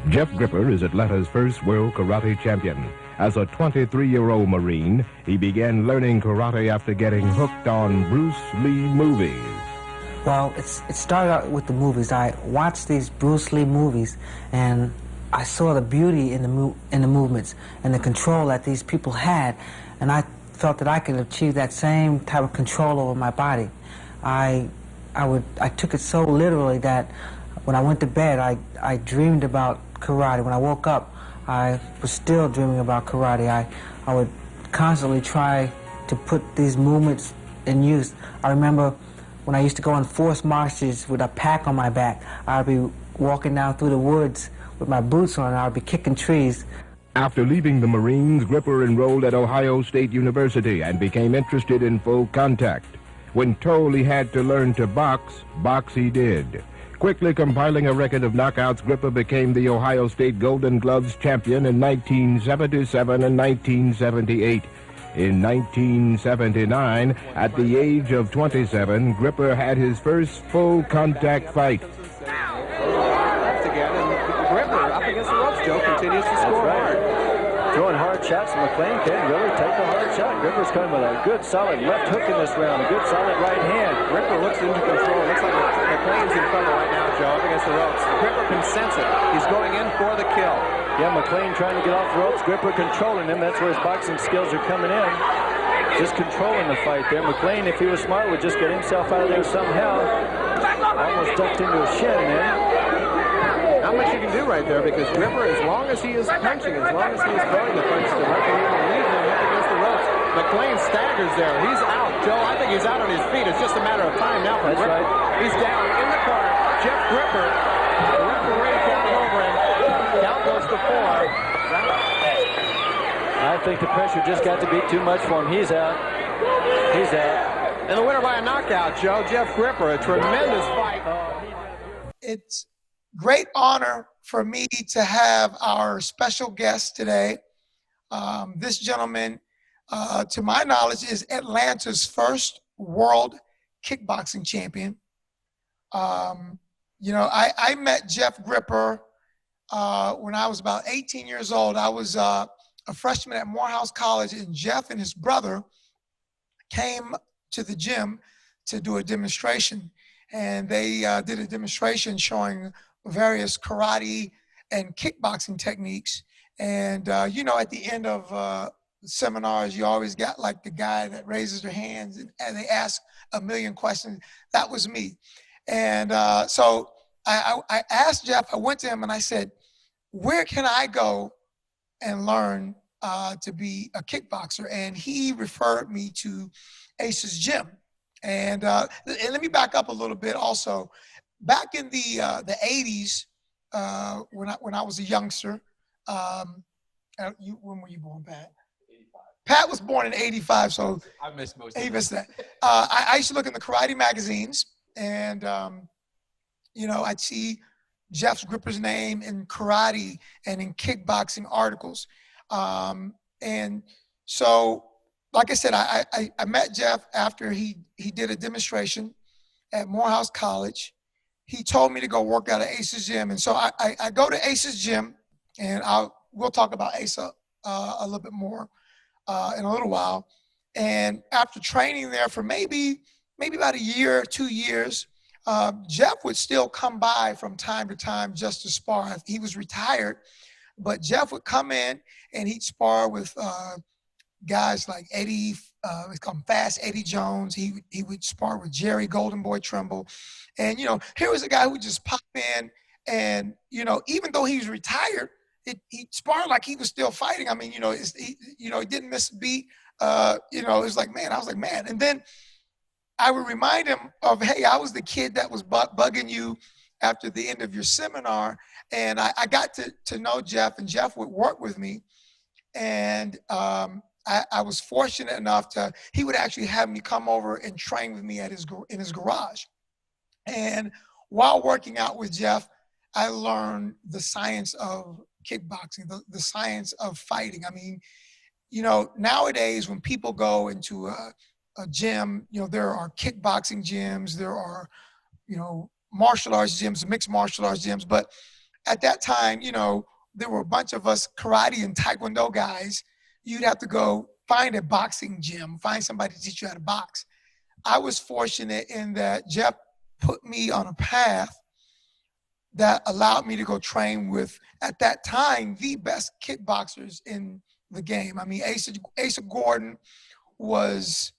Jeff Gripper is Atlanta's first world karate champion. As a 23-year-old Marine, he began learning karate after getting hooked on Bruce Lee movies. Well, it started out with the movies. I watched these Bruce Lee movies, and I saw the beauty in the movements and the control that these people had, and I felt that I could achieve that same type of control over my body. I took it so literally that when I went to bed, I dreamed about karate. When I woke up, I was still dreaming about karate. I would constantly try to put these movements in use. I remember when I used to go on forced marches with a pack on my back, I'd be walking down through the woods with my boots on, and I'd be kicking trees. After leaving the Marines, Gripper enrolled at Ohio State University and became interested in full contact. When told he had to learn to box he did. Quickly compiling a record of knockouts, Gripper became the Ohio State Golden Gloves champion in 1977 and 1978. In 1979, at the age of 27, Gripper had his first full contact fight. Left again, and Gripper up against the ropes. Joe continues to score hard. Throwing hard shots, and McLean can't really take the hard shot. Gripper's coming with a good solid left hook in this round, a good solid right hand. Gripper looks into control. Looks like McLean's in trouble right now, Joe, up against the ropes. Gripper can sense it. He's going in for the kill. Yeah, McLean trying to get off the ropes. Gripper controlling him. That's where his boxing skills are coming in. Just controlling the fight there. McLean, if he was smart, would just get himself out of there somehow. Almost ducked into a shin there. Not much you can do right there, because Gripper, as long as he is punching, as long as he is throwing the punch, the referee will leave him up against the ropes. McLean staggers there. He's out. Joe, I think he's out on his feet. It's just a matter of time now for Gripper. Right. He's down in the corner. Jeff Gripper, the referee counts over him. Count goes to 4. I think the pressure just got to be too much for him. He's out. He's out. And the winner by a knockout, Joe, Jeff Gripper. A tremendous fight. It's great honor for me to have our special guest today. This gentleman, to my knowledge, is Atlanta's first world kickboxing champion. I met Jeff Gripper when I was about 18 years old. I was a freshman at Morehouse College, and Jeff and his brother came to the gym to do a demonstration. And they did a demonstration showing various karate and kickboxing techniques. And, at the end of seminars, you always got like the guy that raises their hands and they ask a million questions. That was me. And so I asked Jeff, I went to him and I said, where can I go and learn to be a kickboxer? And he referred me to Ace's Gym. And let me back up a little bit also. Back in the 80s, when I was a youngster, when were you born, Pat? 85. Pat was born in 85, so I missed most of he missed that. I used to look in the karate magazines, and I'd see Jeff Gripper's name in karate and in kickboxing articles. And so, like I said, I met Jeff after he did a demonstration at Morehouse College. He told me to go work out at Ace's Gym. And so I go to Ace's Gym, and we'll talk about Ace a little bit more in a little while. And after training there for maybe about a year or 2 years, Jeff would still come by from time to time just to spar. He was retired, but Jeff would come in and he'd spar with guys like Eddie, we call him Fast Eddie Jones. He would spar with Jerry Golden Boy Trumbull. And, here was a guy who would just pop in and, even though he was retired, he sparred like he was still fighting. I mean, he didn't miss a beat. It was like, man, I was like, man. And then I would remind him of, hey, I was the kid that was bugging you after the end of your seminar. And I got to know Jeff, and Jeff would work with me. And I was fortunate enough he would actually have me come over and train with me in his garage. And while working out with Jeff, I learned the science of kickboxing, the science of fighting. I mean, nowadays when people go into a gym, there are kickboxing gyms, there are, martial arts gyms, mixed martial arts gyms, but at that time, you know, there were a bunch of us karate and taekwondo guys. You'd have to go find a boxing gym, find somebody to teach you how to box. I was fortunate in that Jeff put me on a path that allowed me to go train with, at that time, the best kickboxers in the game. I mean, Asa Gordon was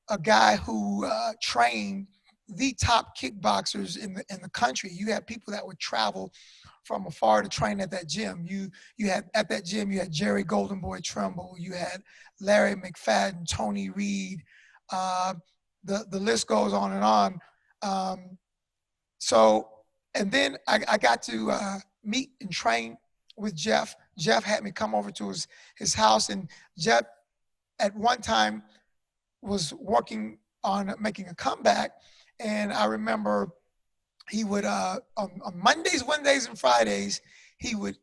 a guy who trained the top kickboxers in the country. You had people that would travel from afar to train at that gym. You had at that gym, you had Jerry Golden Boy Trumbull, you had Larry McFadden, Tony Reed. The list goes on and on. And then I got to meet and train with Jeff. Jeff had me come over to his house, and Jeff at one time was working on making a comeback. And I remember he would on Mondays, Wednesdays, and Fridays, he would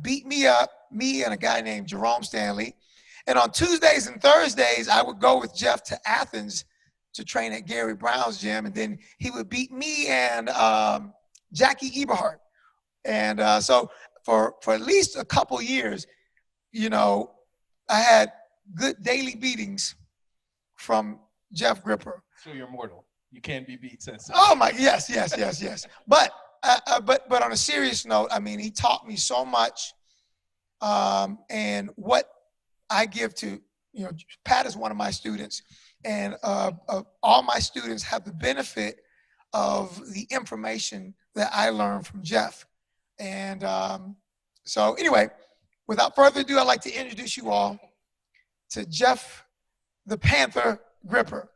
beat me up, me and a guy named Jerome Stanley. And on Tuesdays and Thursdays, I would go with Jeff to Athens to train at Gary Brown's gym, and then he would beat me and Jackie Eberhardt. And so for at least a couple years, you know, I had good daily beatings from Jeff Gripper. So you're mortal. You can't be beat, Sensei. Oh my, yes. But on a serious note, I mean, he taught me so much, and what I give to, you know, Pat is one of my students, and all my students have the benefit of the information that I learned from Jeff. And so anyway, without further ado, I'd like to introduce you all to Jeff the Panther Gripper.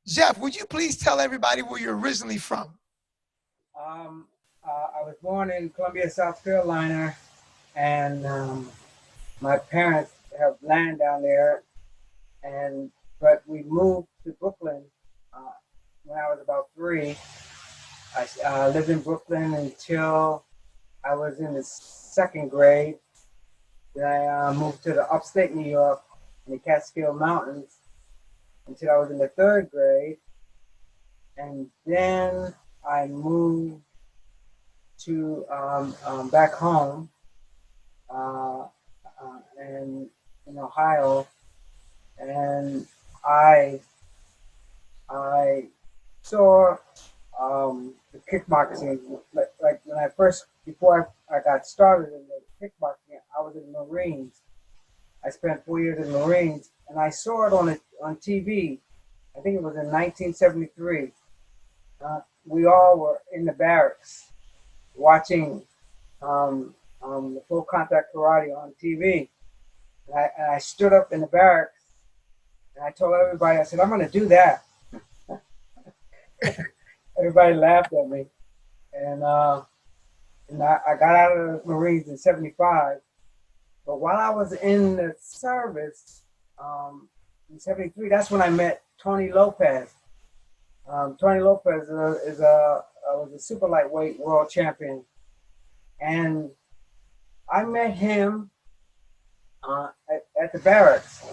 Jeff, would you please tell everybody where you're originally from? I was born in Columbia, South Carolina, and my parents have land down there, but we moved to Brooklyn when I was about 3. I lived in Brooklyn until I was in the 2nd grade. Then I moved to the upstate New York in the Catskill Mountains until I was in the 3rd grade. And then I moved to back home in Ohio, and I saw the kickboxing, like when I first, before I got started in the kickboxing, I was in the Marines. I spent 4 years in the Marines, and I saw it on TV. I think it was in 1973. We all were in the barracks watching the full contact karate on TV. And I stood up in the barracks, and I told everybody, I said, I'm going to do that. Everybody laughed at me. And I got out of the Marines in 75. But while I was in the service in 73, that's when I met Tony Lopez. Tony Lopez was a super lightweight world champion. And I met him at the barracks.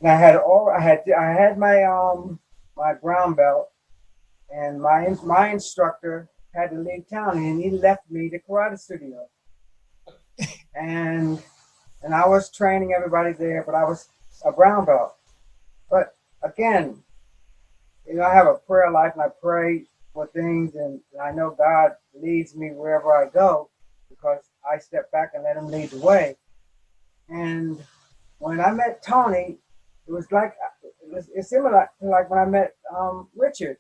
And I had my brown belt, and my instructor had to leave town, and he left me the karate studio. and I was training everybody there, but I was a brown belt. But again, you know, I have a prayer life, and I pray for things, and I know God leads me wherever I go because I step back and let him lead the way. And when I met Tony, it's similar to like when I met Richard.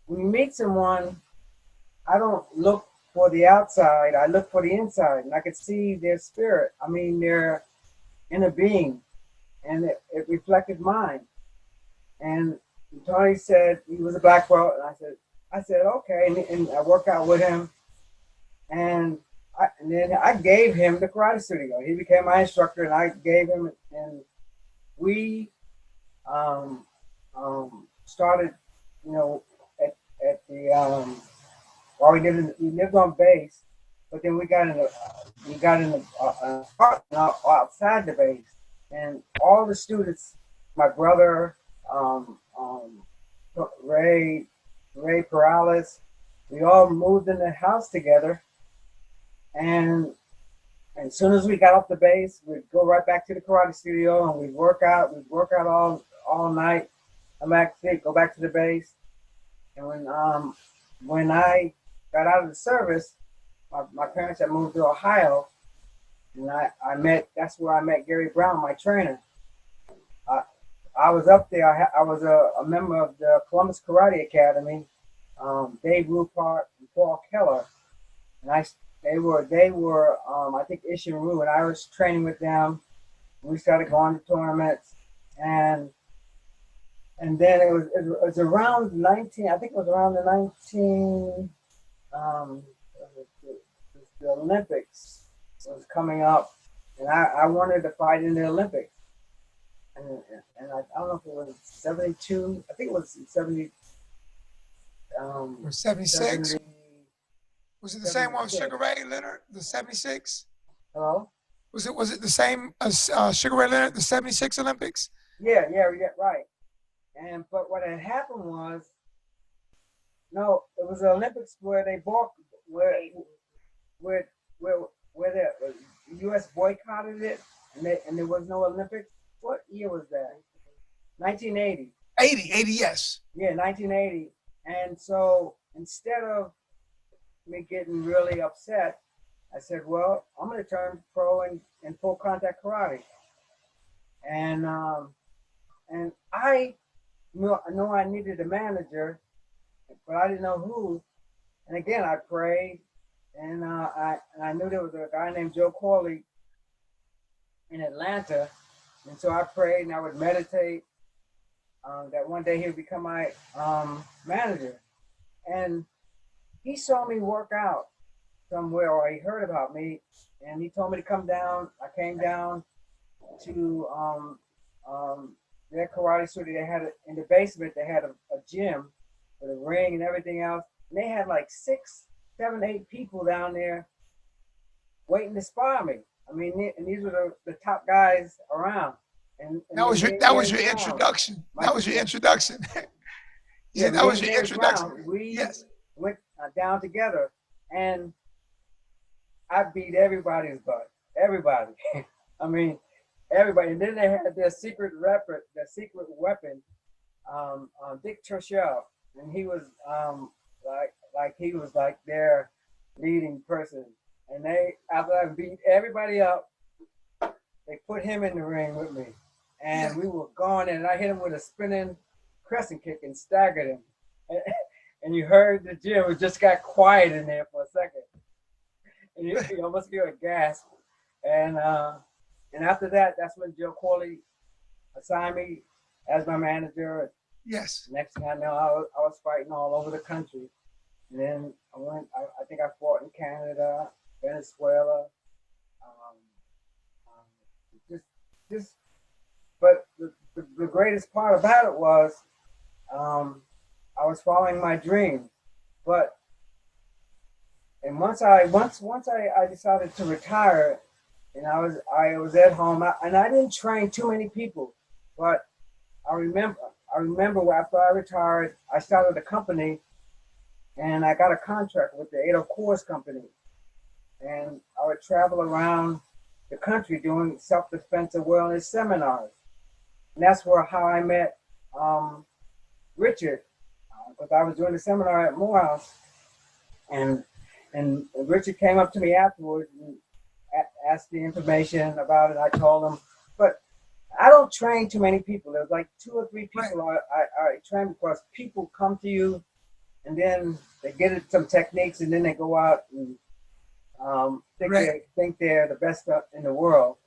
When you meet someone, I don't look for the outside, I look for the inside, and I could see their spirit. I mean, their inner being, and it reflected mine. And Tony said he was a black belt, and I said okay, and I worked out with him, and then I gave him the karate studio. He became my instructor, and I gave him, and we started, you know, at the while we lived on base, but then we got in the apartment outside the base, and all the students, my brother, Ray Perales, we all moved in the house together, And as soon as we got off the base, we'd go right back to the karate studio and we'd work out. We'd work out all night. Come back, go back to the base. And when I got out of the service, my parents had moved to Ohio, and that's where I met Gary Brown, my trainer. I was up there. I was a member of the Columbus Karate Academy, Dave Rupart and Paul Keller, and they were I think Ishin-Ryu, and I was training with them. We started going to tournaments, and then it was around 19. I think it was around the 19. The Olympics was coming up, and I wanted to fight in the Olympics. And I don't know if it was 72. I think it was 70. Or 76. 70, Was it the same one with Sugar Ray Leonard, the 76? Hello? Was it the same as Sugar Ray Leonard, the 76 Olympics? Yeah, right. But what had happened was, no, it was the Olympics where they where the U.S. boycotted it, and there was no Olympics. What year was that? 1980. 80, yes. Yeah, 1980. And so instead of me getting really upset, I said, well, I'm going to turn pro in full contact karate. And I know I needed a manager, but I didn't know who. And again, I prayed, and I knew there was a guy named Joe Corley in Atlanta. And so I prayed and I would meditate that one day he would become my manager. And he saw me work out somewhere, or he heard about me, and he told me to come down. I came down to their karate studio. They had in the basement, they had a gym with a ring and everything else. And they had like 6, 7, 8 people down there waiting to spar me. I mean, and these were the top guys around. And that was your introduction. That was your introduction. Yeah, that was your introduction. We went down together, and I beat everybody's butt. Everybody. I mean, everybody. And then they had their secret weapon, Dick Turchell, and he was he was like their leading person. And after I beat everybody up, they put him in the ring with me. And we were going in, and I hit him with a spinning crescent kick and staggered him. And you heard the gym, it just got quiet in there for a second. And you almost hear a gasp. And after that, that's when Joe Corley assigned me as my manager. Yes. Next thing I know, I was fighting all over the country. And then I think I fought in Canada, Venezuela. But the greatest part about it was I was following my dream. And once I decided to retire, and I was at home, and I didn't train too many people, but I remember after I retired, I started a company, and I got a contract with the Ado Coors Company, and I would travel around the country doing self-defense awareness seminars. And that's how I met Richard, because I was doing a seminar at Morehouse, and Richard came up to me afterwards and asked the information about it. I told him, but I don't train too many people. There's like 2 or 3 people I train, because people come to you and then they get some techniques, and then they go out and think they're the best in the world.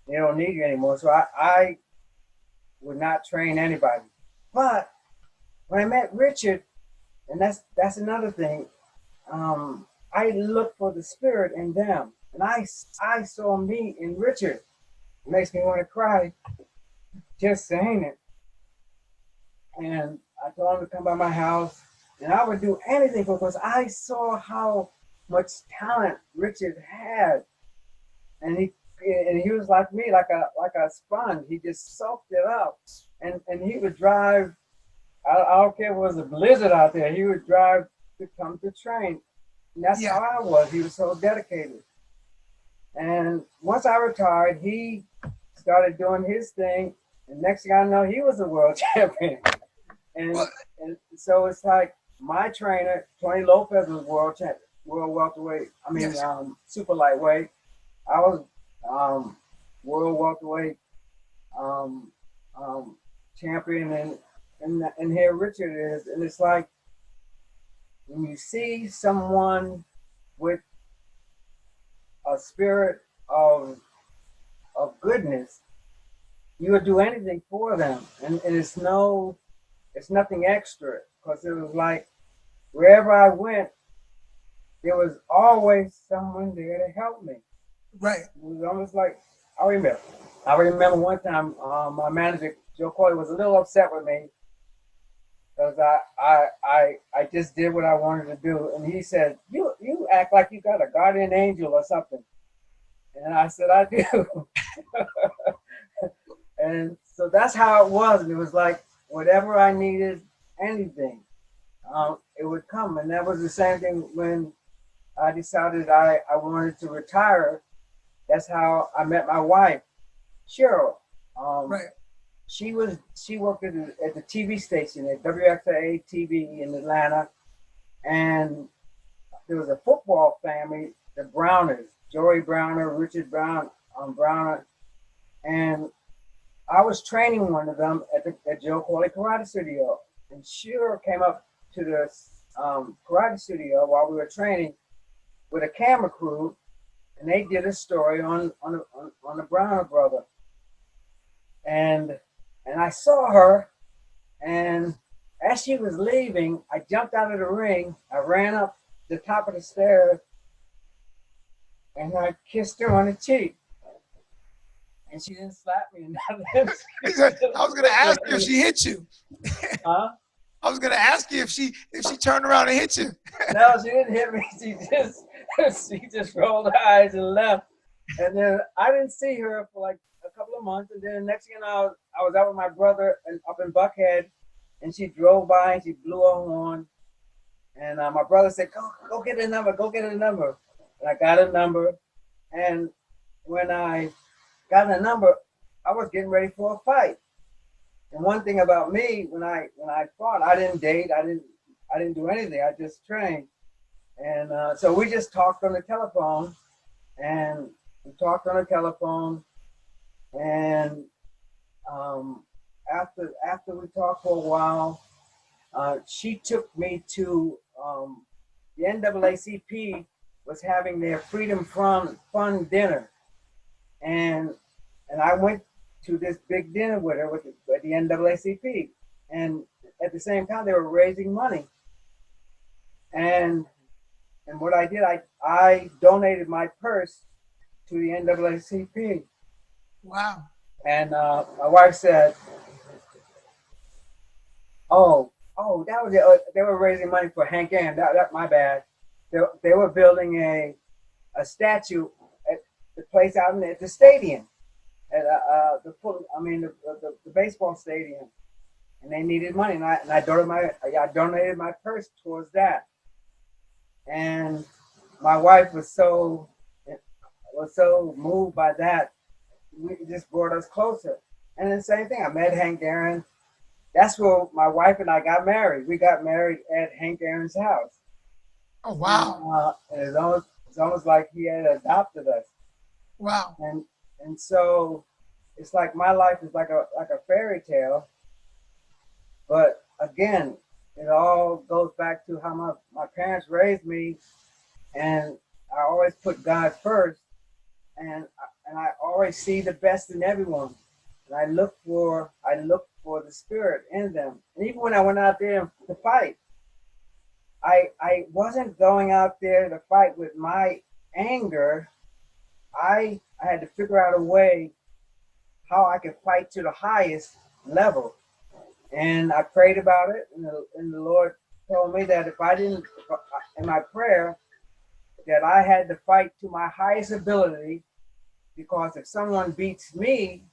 They don't need you anymore. So I would not train anybody. But when I met Richard, and that's another thing, I looked for the spirit in them, and I saw me in Richard. It makes me want to cry just saying it. And I told him to come by my house, and I would do anything because I saw how much talent Richard had, and he was like me, like a sponge. He just soaked it up, and he would drive. I don't care if it was a blizzard out there. He would drive to come to train, and that's how I was. He was so dedicated, And once I retired, he started doing his thing. And next thing I know, he was a world champion. And so it's like my trainer, Tony Lopez, was world champion, world welterweight. I mean, Yes. Super lightweight. I was world welterweight champion, and here Richard is, and it's like when you see someone with a spirit of goodness, you would do anything for them, and it's nothing extra, because it was like wherever I went, there was always someone there to help me. Right. It was almost like I remember one time my manager Joe Corley was a little upset with me because I just did what I wanted to do, and he said, "You act like you got a guardian angel or something," and I said, "I do." And so that's how it was, and it was like whatever I needed, anything, it would come, and that was the same thing when I decided I wanted to retire. That's how I met my wife, Cheryl. Right. She worked at the TV station at WXA TV in Atlanta, and there was a football family, the Browners, Joey Browner, Richard Browner, and I was training one of them at Joe Corley Karate Studio, and Cheryl came up to the karate studio while we were training with a camera crew, and they did a story on the Browner brother, and I saw her, and as she was leaving, I jumped out of the ring. I ran up the top of the stairs, and I kissed her on the cheek, and she didn't slap me or nothing. I was gonna ask you if she hit you. Huh? I was gonna ask you if she turned around and hit you. No, she didn't hit me. She just rolled her eyes and left. And then I didn't see her for like a couple of months. And then the next thing you know, I was out with my brother up in Buckhead, and she drove by and she blew her horn. And my brother said, "Go get a number. Go get a number." And I got a number. And when I got a number, I was getting ready for a fight. And one thing about me, when I fought, I didn't date. I didn't do anything. I just trained. And so we just talked on the telephone, and after we talked for a while, she took me to the NAACP was having their Freedom Fund dinner, and I went to this big dinner with her at the NAACP, and at the same time they were raising money, and what I did, I donated my purse to the NAACP. Wow. And my wife said, "Oh, that was it. They were raising money for Hank Aaron. That my bad. They were building a statue at the place out at the stadium, at the baseball stadium, and they needed money, and I donated my purse towards that." And my wife was so moved by that, it just brought us closer. And the same thing, I met Hank Aaron. That's where my wife and I got married. We got married at Hank Aaron's house. Oh wow! And it's almost like he had adopted us. Wow! And so it's like my life is like a fairy tale. But again, it all goes back to how my parents raised me, and I always put God first, and I always see the best in everyone, and I look for the spirit in them. And even when I went out there to fight, I wasn't going out there to fight with my anger. I had to figure out a way how I could fight to the highest level. And I prayed about it, and the Lord told me that if I didn't, in my prayer, that I had to fight to my highest ability, because if someone beats me,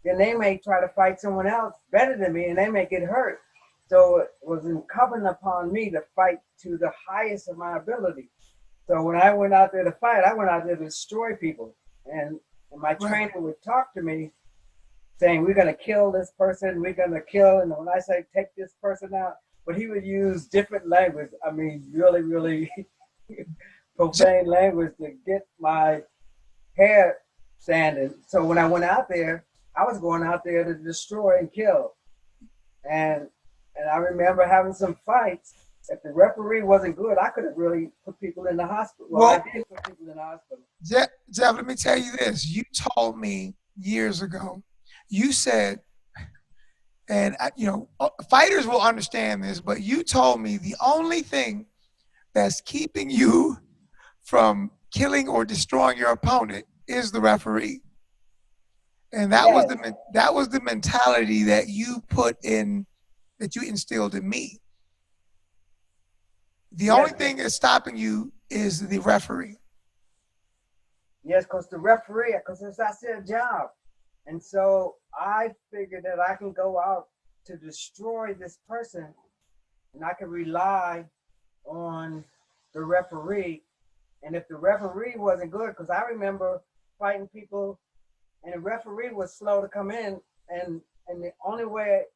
then they may try to fight someone else better than me, and they may get hurt. So it was incumbent upon me to fight to the highest of my ability. So when I went out there to fight, I went out there to destroy people. And my Right. trainer would talk to me saying, we're going to kill this person, we're going to kill. And when I say take this person out, but he would use different language. I mean, really, really profane language to get my hair sanded. So when I went out there, I was going out there to destroy and kill. And I remember having some fights. If the referee wasn't good, I could have really put people in the hospital. Well, I did put people in the hospital. Jeff, let me tell you this. You told me years ago, you said, and you know, fighters will understand this, but you told me the only thing that's keeping you from killing or destroying your opponent is the referee. And that was the mentality that you put in, that you instilled in me. The only thing that's stopping you is the referee. Yes, because the referee, because that's their job. And so I figured that I can go out to destroy this person and I can rely on the referee. And if the referee wasn't good, because I remember fighting people and the referee was slow to come in, and the only way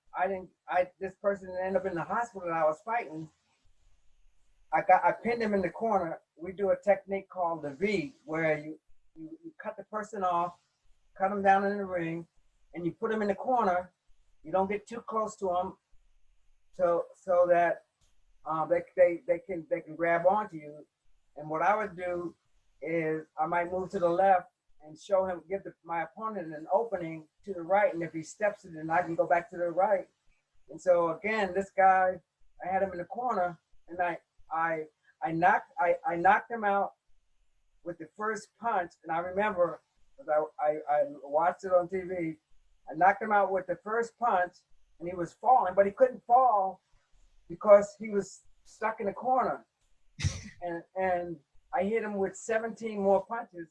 this person ended up in the hospital that I was fighting, I pinned him in the corner. We do a technique called the V, where you cut the person off, cut him down in the ring, and you put him in the corner. You don't get too close to him, so that they can grab onto you. And what I would do is I might move to the left and show him, give my opponent an opening to the right, and if he steps it, then I can go back to the right. And so again, this guy, I had him in the corner, and I knocked him out with the first punch. And I remember, because I watched it on TV, I knocked him out with the first punch, and he was falling, but he couldn't fall because he was stuck in the corner. and I hit him with 17 more punches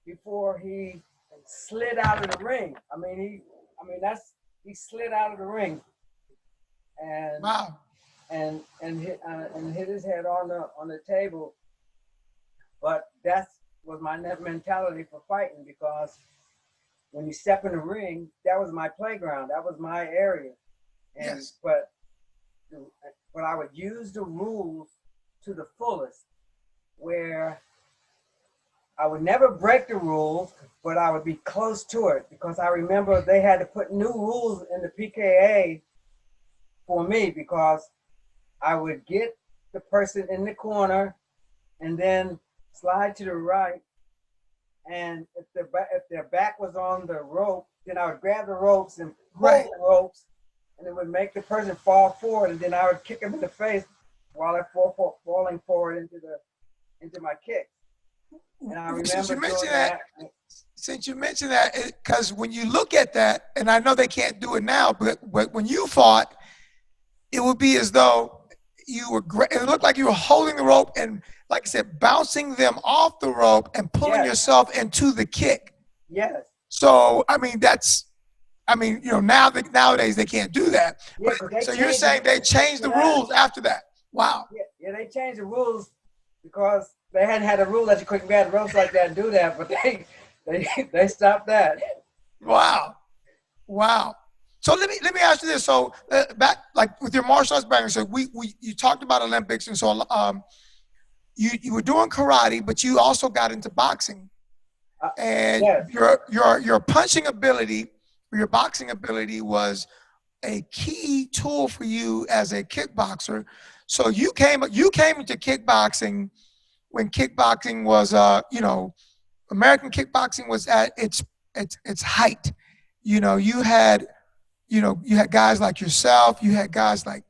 before he slid out of the ring. He slid out of the ring, and wow, and hit his head on the table. But that was my mentality for fighting, because when you step in the ring, that was my playground, that was my area. And yes. But I would use the rules to the fullest, where I would never break the rules, but I would be close to it, because I remember they had to put new rules in the PKA for me, because I would get the person in the corner and then slide to the right. And if their back was on the rope, then I would grab the ropes and pull the ropes, and it would make the person fall forward, and then I would kick him in the face while they're falling forward into my kick. And I remember since you mentioned that, because when you look at that, and I know they can't do it now, but when you fought, it would be as though it looked like you were holding the rope and, like I said, bouncing them off the rope and pulling yourself into the kick. Yes. So, nowadays they can't do that. Yeah, so you're saying they changed the rules after that? Wow. Yeah, they changed the rules because they hadn't had a rule that you couldn't grab the ropes like that and do that, but they stopped that. Wow. So let me ask you this. So back, like with your martial arts background, so you talked about Olympics, and so you were doing karate, but you also got into boxing, and your punching ability, or your boxing ability, was a key tool for you as a kickboxer. So you came into kickboxing when kickboxing was American kickboxing was at its height. You had guys like yourself, you had guys like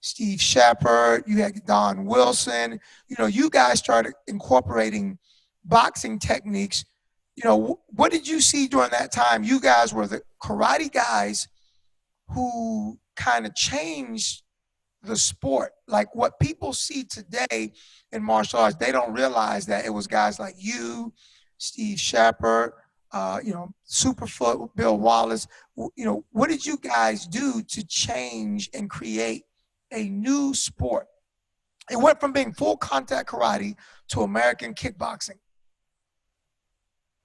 Steve Shepard, you had Don Wilson. You guys started incorporating boxing techniques. What did you see during that time? You guys were the karate guys who kind of changed the sport. Like what people see today in martial arts, they don't realize that it was guys like you, Steve Shepard, Superfoot, Bill Wallace. What did you guys do to change and create a new sport, It went from being full contact karate to American kickboxing.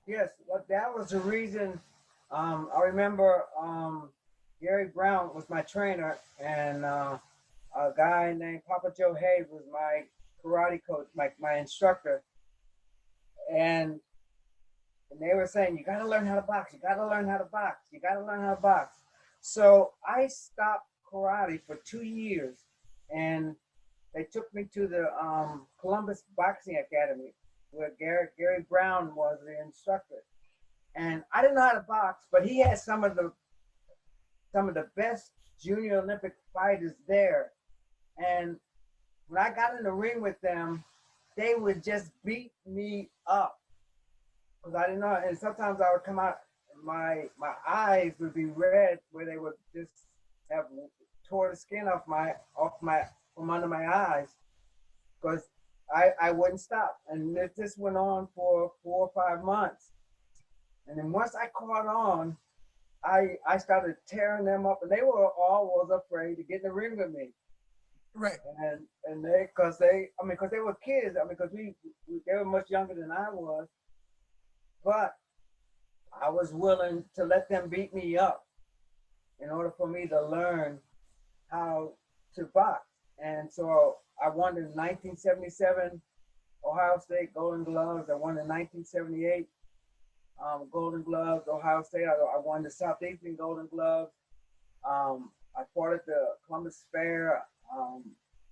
Yes, well, that was the reason. I remember Gary Brown was my trainer, and a guy named Papa Joe Hayes was my karate coach, my instructor. And they were saying, you got to learn how to box. You got to learn how to box. You got to learn how to box. So I stopped karate for 2 years, and they took me to the Columbus Boxing Academy, where Gary Brown was the instructor. And I didn't know how to box, but he had some of the best junior Olympic fighters there. And when I got in the ring with them, they would just beat me up. Because I didn't know, and sometimes I would come out, my eyes would be red, where they would just have tore the skin from under my eyes, because I wouldn't stop. And this went on for 4 or 5 months. And then once I caught on, I started tearing them up, and they were always afraid to get in the ring with me. Right. And because they were kids. Because they were much younger than I was, but I was willing to let them beat me up in order for me to learn how to box. And so I won the 1977 Ohio State Golden Gloves. I won the 1978 Golden Gloves, Ohio State. I won the Southeastern Golden Gloves. I fought at the Columbus Fair.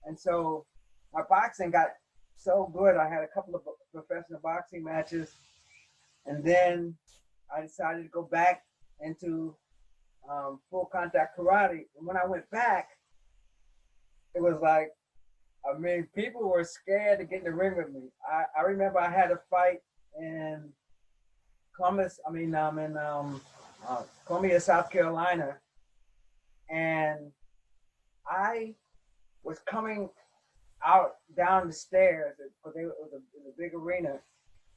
And so my boxing got so good. I had a couple of professional boxing matches. And then I decided to go back into full contact karate. And when I went back, it was like, people were scared to get in the ring with me. I remember I had a fight in Columbia, South Carolina, and I was coming out down the stairs because it was a big arena.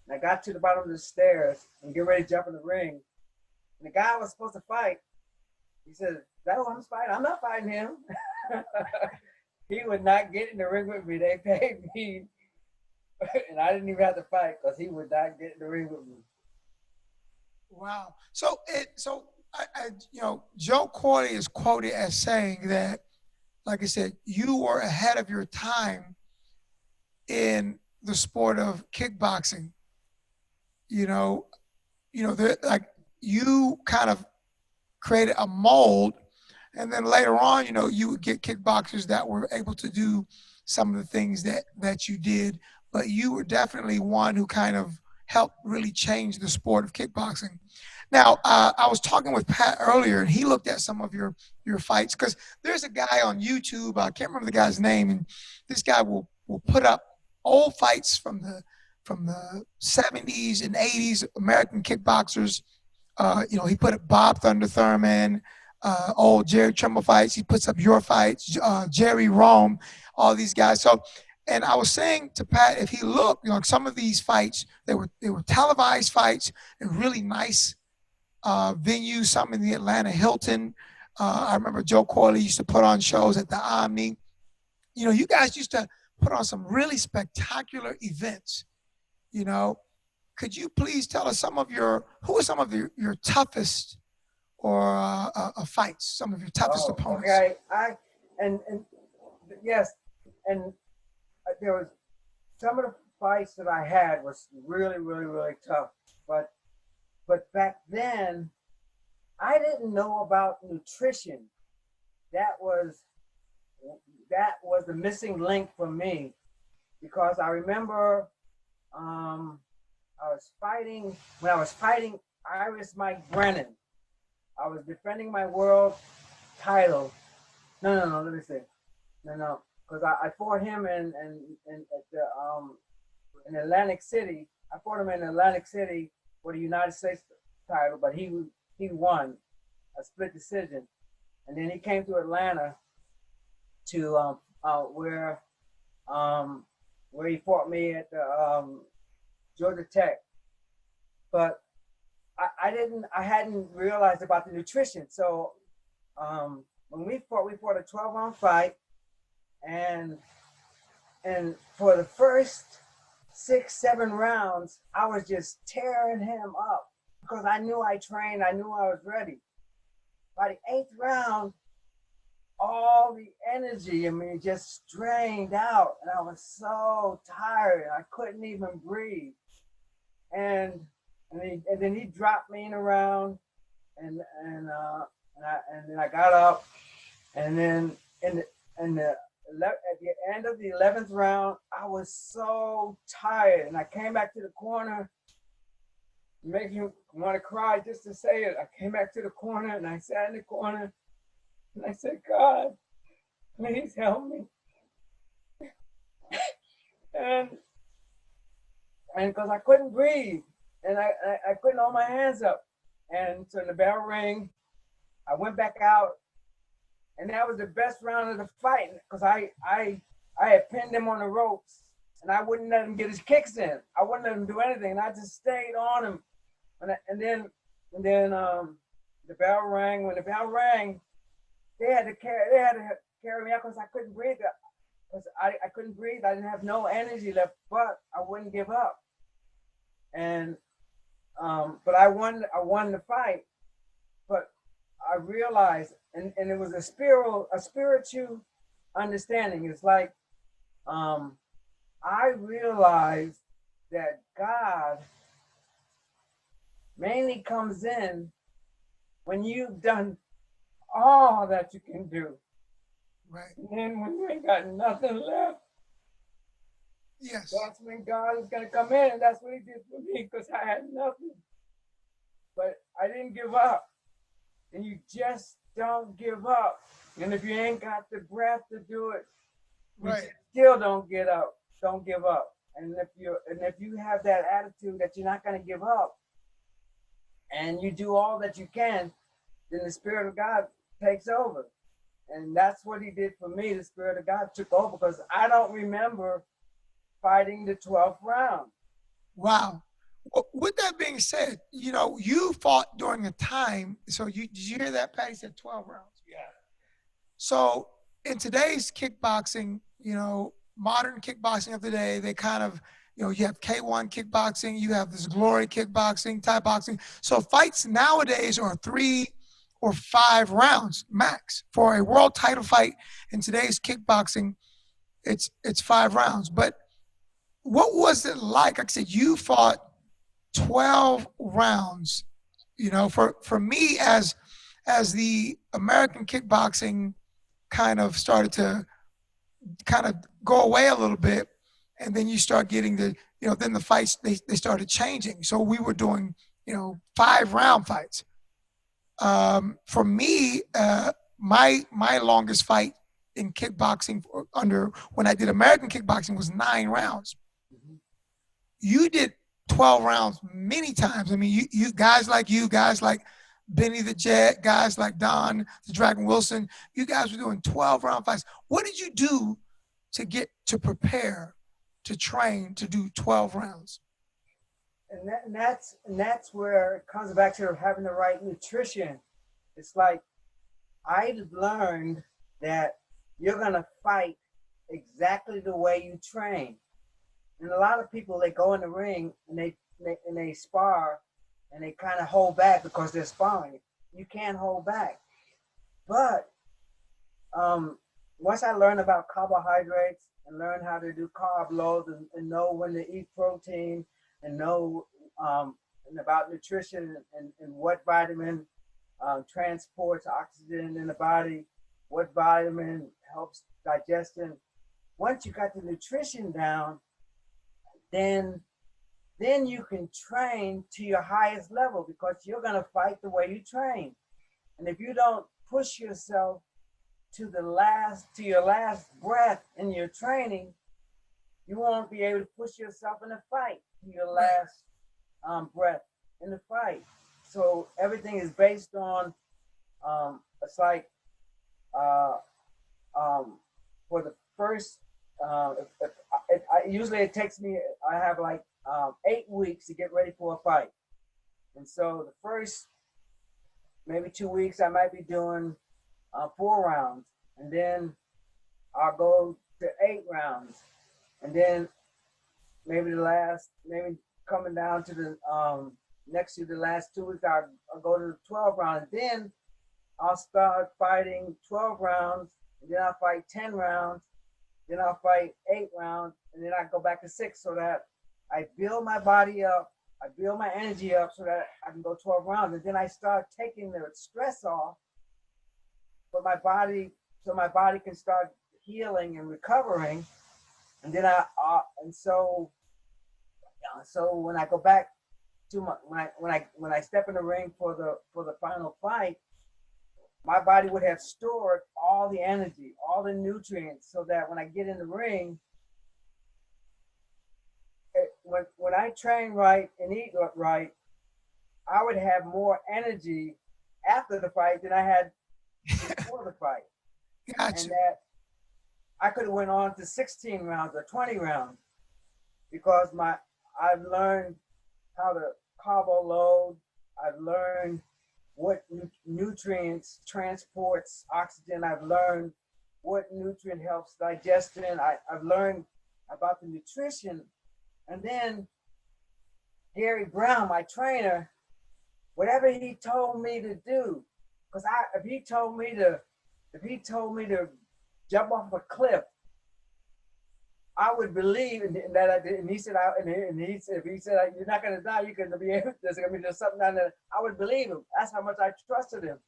And I got to the bottom of the stairs and get ready to jump in the ring. And the guy I was supposed to fight, he said, "Is that who I'm fighting? I'm not fighting him." He would not get in the ring with me. They paid me, and I didn't even have to fight because he would not get in the ring with me. Wow. So Joe Corley is quoted as saying that, like I said, you were ahead of your time in the sport of kickboxing. Like you kind of created a mold, and then later on, you would get kickboxers that were able to do some of the things that you did, but you were definitely one who kind of helped really change the sport of kickboxing. Now, I was talking with Pat earlier, and he looked at some of your fights, because there's a guy on YouTube, I can't remember the guy's name, and this guy will put up old fights from the 70s and 80s American kickboxers. He put up Bob Thunder Thurman, old Jerry Trumbull fights. He puts up your fights, Jerry Rome, all these guys. So, and I was saying to Pat, if he looked, some of these fights, they were televised fights in really nice venues, some in the Atlanta Hilton. I remember Joe Corley used to put on shows at the Omni. You guys used to put on some really spectacular events. Could you please tell us who are some of your toughest or fights, some of your toughest opponents? Okay, yes, and there was some of the fights that I had was really, really, really tough. But back then, I didn't know about nutrition. That was the missing link for me, because I remember when I was fighting Iris Mike Brennan. I was defending my world title. No, let me see. No, because I fought him in Atlantic City. I fought him in Atlantic City for the United States title, but he won a split decision. And then he came to Atlanta to where he fought me at the Georgia Tech. But I hadn't realized about the nutrition. So when we fought a 12-round fight, and and for the first 6, 7 rounds, I was just tearing him up because I knew I trained, I knew I was ready. By the 8th round, all the energy in me just drained out, and I was so tired. I couldn't even breathe. And then he dropped me in a round, and then I got up, and then at the end of the 11th round, I was so tired, and I came back to the corner, making me want to cry just to say it. I came back to the corner, and I sat in the corner, and I said, God, please help me. and because I couldn't breathe, and I couldn't hold my hands up. And so the bell rang, I went back out, and that was the best round of the fight because I had pinned him on the ropes, and I wouldn't let him get his kicks in. I wouldn't let him do anything, and I just stayed on him. And then the bell rang. When the bell rang, they had to carry me out because I couldn't breathe. Because I couldn't breathe. I didn't have no energy left, but I wouldn't give up. And but I won the fight. But I realized, and it was a spiritual understanding. It's like I realized that God mainly comes in when you've done all that you can do. Right. And then when you ain't got nothing left, Yes. that's when God is going to come in. And that's what he did for me because I had nothing. But I didn't give up. And you just don't give up. And if you ain't got the breath to do it, you Right. still don't get up. Don't give up. And if you have that attitude that you're not going to give up, and you do all that you can, then the Spirit of God takes over. And that's what he did for me. The Spirit of God took over because I don't remember fighting the 12th round. Wow. Well, with that being said, you fought during a time. So did you hear that, Pat? He said 12 rounds. Yeah. So in today's kickboxing, modern kickboxing of the day, they kind of, you have K1 kickboxing, you have this glory kickboxing, Thai boxing. So fights nowadays are 3 or 5 rounds max. For a world title fight in today's kickboxing, it's 5 rounds. But what was it like? Like I said, you fought 12 rounds. For me, as the American kickboxing kind of started to kind of go away a little bit, and then you start getting then the fights, they started changing. So we were doing 5-round fights. For me, my longest fight in kickboxing when I did American kickboxing was 9 rounds. Mm-hmm. You did 12 rounds many times. I mean, you guys like Benny the Jet, guys like Don the Dragon Wilson, you guys were doing 12-round fights. What did you do to prepare, to train, to do 12 rounds? And that's where it comes back to having the right nutrition. It's like I learned that you're gonna fight exactly the way you train. And a lot of people, they go in the ring and they spar and they kind of hold back because they're sparring. You can't hold back. But once I learned about carbohydrates and learn how to do carb loads and know when to eat protein and know and about nutrition and what vitamin transports oxygen in the body, what vitamin helps digestion. Once you got the nutrition down, then you can train to your highest level because you're going to fight the way you train. And if you don't push yourself to your last breath in your training, you won't be able to push yourself in a fight to your last breath in the fight. So everything is based on it's like for the first usually it takes me, I have like 8 weeks to get ready for a fight. And so the first maybe 2 weeks I might be doing 4 rounds, and then I'll go to 8 rounds, And then maybe coming down to the next to the last 2 weeks, I'll go to the 12 rounds. And then I'll start fighting 12 rounds, and then I'll fight 10 rounds, then I'll fight 8 rounds, and then I go back to 6 so that I build my body up, I build my energy up so that I can go 12 rounds. And then I start taking the stress off for my body, so my body can start healing and recovering. And then so when I go back to when I step in the ring for the final fight, my body would have stored all the energy, all the nutrients, so that when I get in the ring, when I train right and eat right, I would have more energy after the fight than I had before the fight. Gotcha. And that I could have went on to 16 rounds or 20 rounds because I've learned how to carbo load. I've learned what nutrients transports oxygen. I've learned what nutrient helps digestion. I've learned about the nutrition. And then Gary Brown, my trainer, whatever he told me to do, because if he told me to jump off a cliff, I would believe in that. And he said, if he said you're not going to die, you're going to be able. There's going to be something down there. I would believe him. That's how much I trusted him.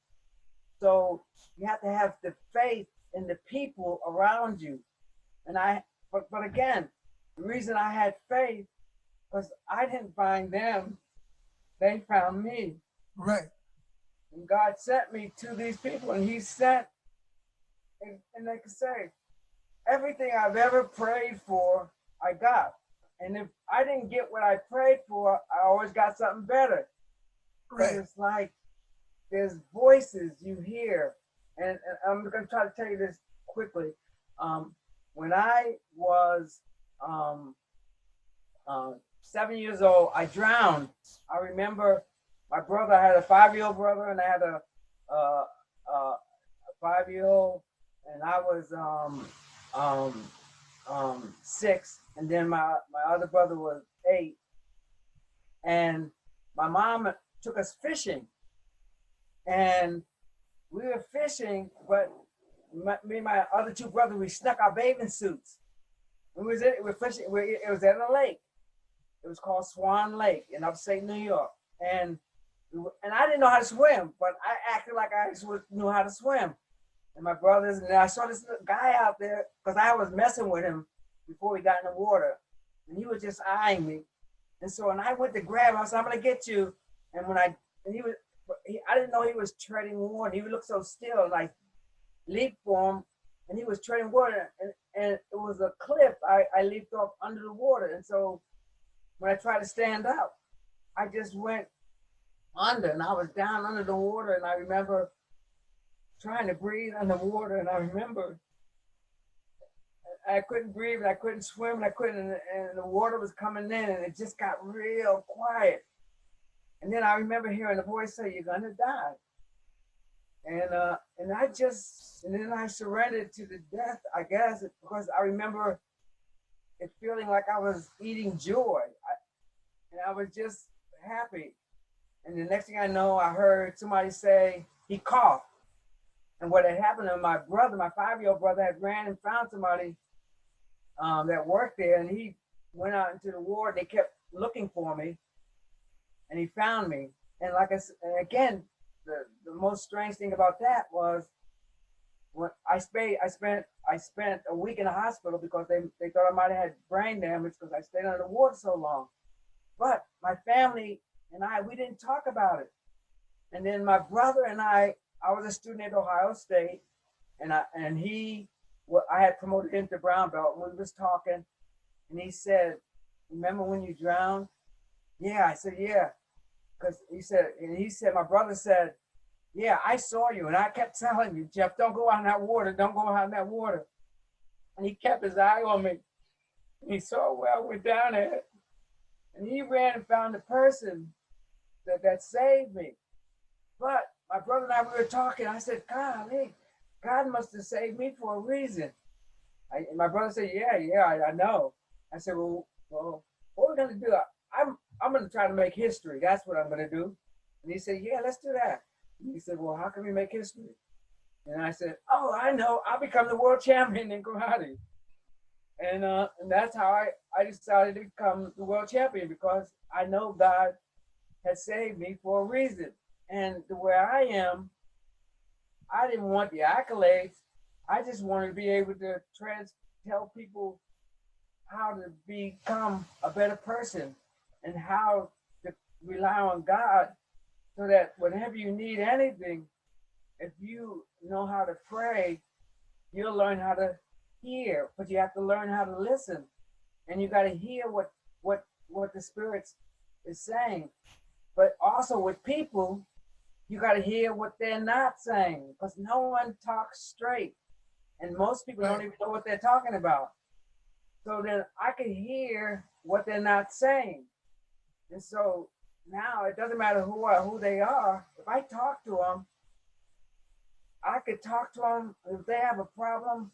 So you have to have the faith in the people around you. And but again, the reason I had faith was I didn't find them; they found me. Right. And God sent me to these people, and He sent, and they could say, everything I've ever prayed for, I got. And if I didn't get what I prayed for, I always got something better. Right. It's like there's voices you hear. And I'm going to try to tell you this quickly. When I was 7 years old, I drowned. I remember my brother, I had a 5-year-old brother, and I had a 5-year-old, and I was 6, and then my other brother was 8, and my mom took us fishing, and we were fishing, but me and my other 2 brothers, we snuck our bathing suits. We were fishing. It was at a lake. It was called Swan Lake in upstate New York, and I didn't know how to swim, but I acted like I knew how to swim. And my brothers, and I saw this little guy out there, because I was messing with him before we got in the water, and he was just eyeing me. And so when I went to grab him, I said, "I'm gonna get you." And I didn't know he was treading water. He would look so still, and I leaped for him, and he was treading water, and it was a cliff. I leaped off under the water, and so when I tried to stand up, I just went under, and I was down under the water, and I remember trying to breathe underwater, and I remember I couldn't breathe, and I couldn't swim, and the water was coming in, and it just got real quiet. And then I remember hearing a voice say, "You're gonna die." And then I surrendered to the death, I guess, because I remember it feeling like I was eating joy, and I was just happy. And the next thing I know, I heard somebody say, he coughed. And what had happened to my brother, my 5-year-old brother, had ran and found somebody that worked there, and he went out into the ward. They kept looking for me, and he found me. And like I said, and again, the most strange thing about that was when I spent a week in the hospital because they thought I might have had brain damage because I stayed under the water so long. But my family and we didn't talk about it. And then my brother and I was a student at Ohio State, and I had promoted him to brown belt. And we was talking, and he said, "Remember when you drowned?" "Yeah." I said, "Yeah." Because he said, my brother said, "Yeah, I saw you." And I kept telling you, "Jeff, don't go out in that water. Don't go out in that water." And he kept his eye on me. And he saw where I went down at. And he ran and found the person that saved me. But my brother and I, we were talking. I said, "Golly, God must have saved me for a reason." And my brother said, yeah, I know." I said, well, what are we gonna do? I'm gonna try to make history. That's what I'm gonna do. And he said, yeah, let's do that. And he said, well, how can we make history? And I said, oh, I know. I'll become the world champion in karate. And that's how I decided to become the world champion, because I know God has saved me for a reason. And the way I am, I didn't want the accolades. I just wanted to be able to tell people how to become a better person and how to rely on God, so that whenever you need anything, if you know how to pray, you'll learn how to hear, but you have to learn how to listen. And you got to hear what the Spirit is saying. But also with people, you got to hear what they're not saying, because no one talks straight. And most people don't even know what they're talking about. So then I can hear what they're not saying. And so now it doesn't matter who they are. If I talk to them, I could talk to them. If they have a problem,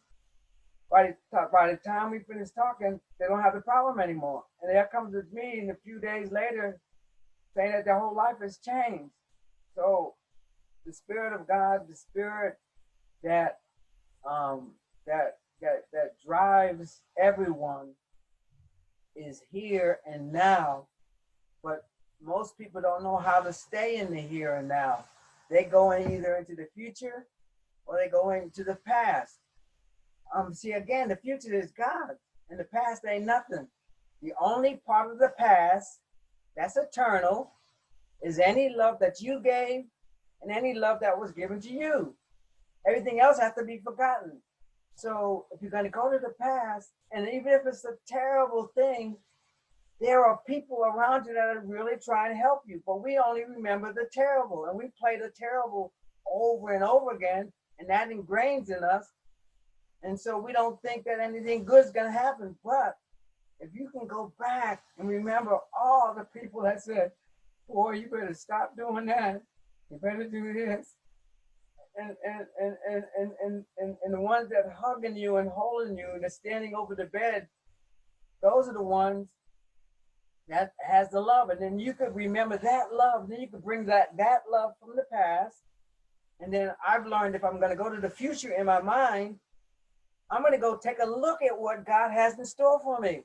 by the time we finish talking, they don't have the problem anymore. And they'll come to me in a few days later saying that their whole life has changed. So the Spirit of God, the Spirit that that drives everyone, is here and now. But most people don't know how to stay in the here and now. They go either into the future or they go into the past. See, again, the future is God, and the past ain't nothing. The only part of the past that's eternal is any love that you gave and any love that was given to you. Everything else has to be forgotten. So if you're going to go to the past, and even if it's a terrible thing, there are people around you that are really trying to help you. But we only remember the terrible, and we play the terrible over and over again, and that ingrains in us. And so we don't think that anything good is going to happen. But if you can go back and remember all the people that said, boy, you better stop doing that, you better do this. And the ones that are hugging you and holding you and they're standing over the bed, those are the ones that has the love. And then you could remember that love. Then you could bring that love from the past. And then I've learned, if I'm going to go to the future in my mind, I'm going to go take a look at what God has in store for me.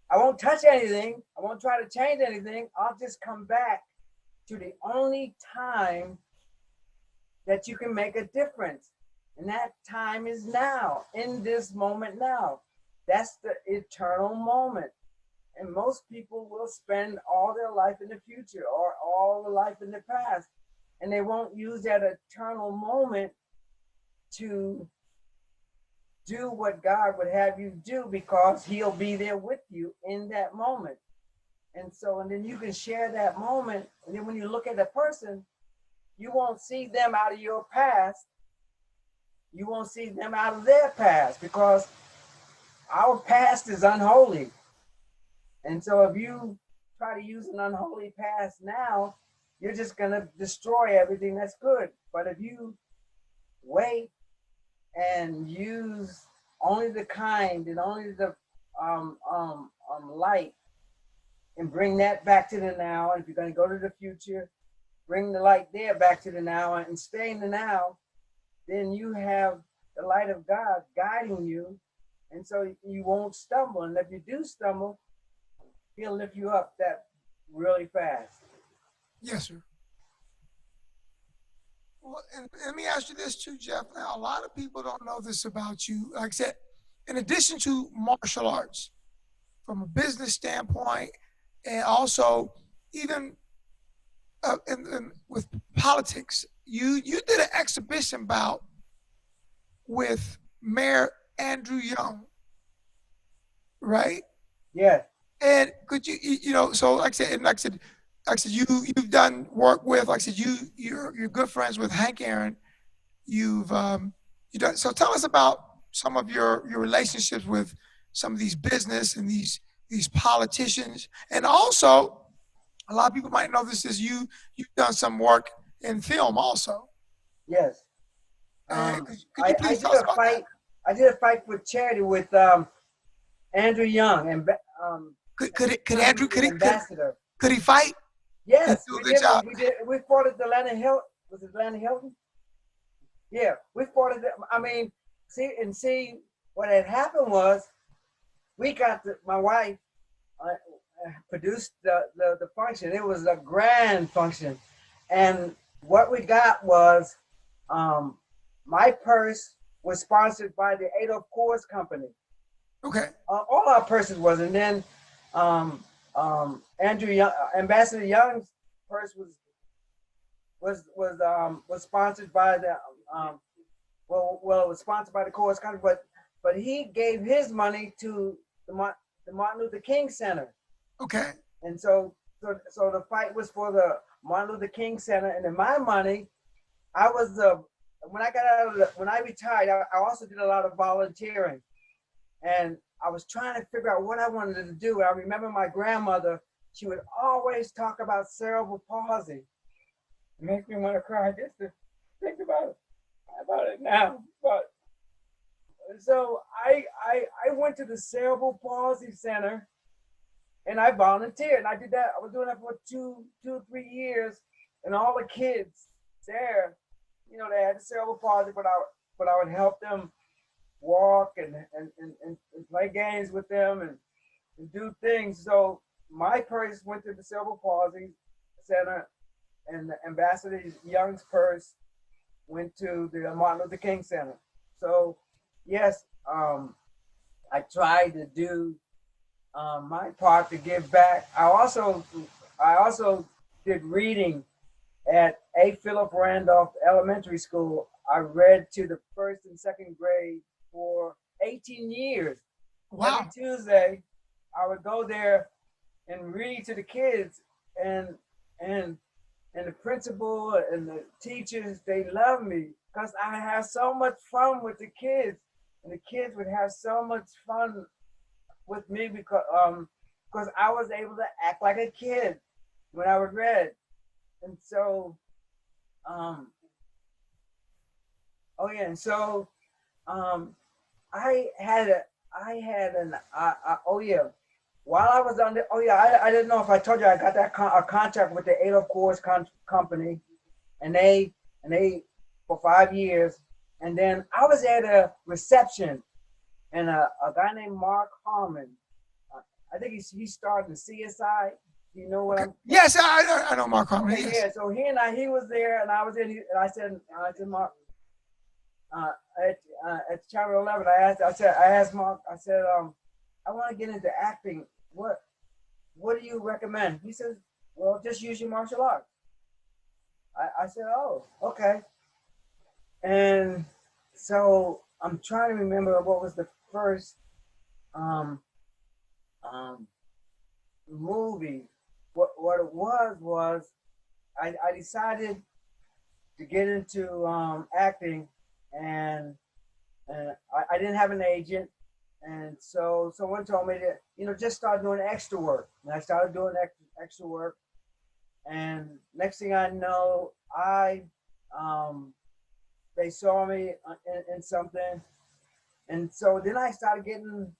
I won't touch anything. I won't try to change anything. I'll just come back to the only time that you can make a difference. And that time is now, in this moment now. That's the eternal moment. And most people will spend all their life in the future or all the life in the past. And they won't use that eternal moment to do what God would have you do, because he'll be there with you in that moment. And then you can share that moment. And then when you look at the person, you won't see them out of your past. You won't see them out of their past, because our past is unholy. And so if you try to use an unholy past now, you're just going to destroy everything that's good. But if you wait and use only the kind and only the light, and bring that back to the now, and if you're going to go to the future, bring the light there back to the now and stay in the now, then you have the light of God guiding you, and so you won't stumble. And if you do stumble, he'll lift you up that really fast. Yes, sir. Well, and let me ask you this too, Jeff. Now, a lot of people don't know this about you. Like I said, in addition to martial arts, from a business standpoint, and also even with politics, you did an exhibition bout with Mayor Andrew Young, right? Yeah. And could so like I said, you've done work with, like I said, you're good friends with Hank Aaron. You've done. So tell us about some of your relationships with some of these business and these politicians, and also a lot of people might know this is you've done some work in film also. Yes. Could you please tell us about that? I did a fight for charity with Andrew Young, and Could Andrew ambassador. could he fight? Yes, Do a we good did. job. We did. We fought at the Atlanta Hill. Was it Atlanta Hilton? Yeah, we fought at. I mean, see what had happened was we got my wife produced the function. It was a grand function, and what we got was my purse was sponsored by the Adolf Coors Company. Okay. All our purses was, and then Andrew Young, Ambassador Young's purse was sponsored by the it was sponsored by the Coors Company, but he gave his money to the Martin Luther King Center. Okay. And so the fight was for the Martin Luther King Center, and then my money, I was when I retired, I also did a lot of volunteering, and I was trying to figure out what I wanted to do. I remember my grandmother; she would always talk about cerebral palsy. It makes me want to cry just to think about it now. But so I went to the Cerebral Palsy Center, and I volunteered. And I did that. I was doing that for two, 3 years, and all the kids there, they had the cerebral palsy, but I would help them walk and play games with them and do things. So my purse went to the Cerebral Palsy Center, and the Ambassador Young's purse went to the Martin Luther King Center. So yes, I tried to do my part to give back. I also did reading at A. Philip Randolph Elementary School. I read to the first and second grade for 18 years. Wow. Every Tuesday, I would go there and read to the kids, and the principal and the teachers, they loved me because I had so much fun with the kids, and the kids would have so much fun with me because I was able to act like a kid when I would read. And so while I was under, I didn't know if I told you I got a contract with the Adolf Coors Company, and they for 5 years, and then I was at a reception, and a guy named Mark Harmon, I think he started in CSI. Do you know what I'm? Yes, I know Mark Harmon. Okay, yeah, so he was there, and I was in, and I said Mark, at Chapter 11, I asked Mark, I said, I want to get into acting. What do you recommend? He says, well, just use your martial arts. I said, oh, okay. And so I'm trying to remember what was the first movie. What it was I decided to get into acting, and I didn't have an agent. And so someone told me to, just start doing extra work. And I started doing extra work. And next thing I know, they saw me in something. And so then I started getting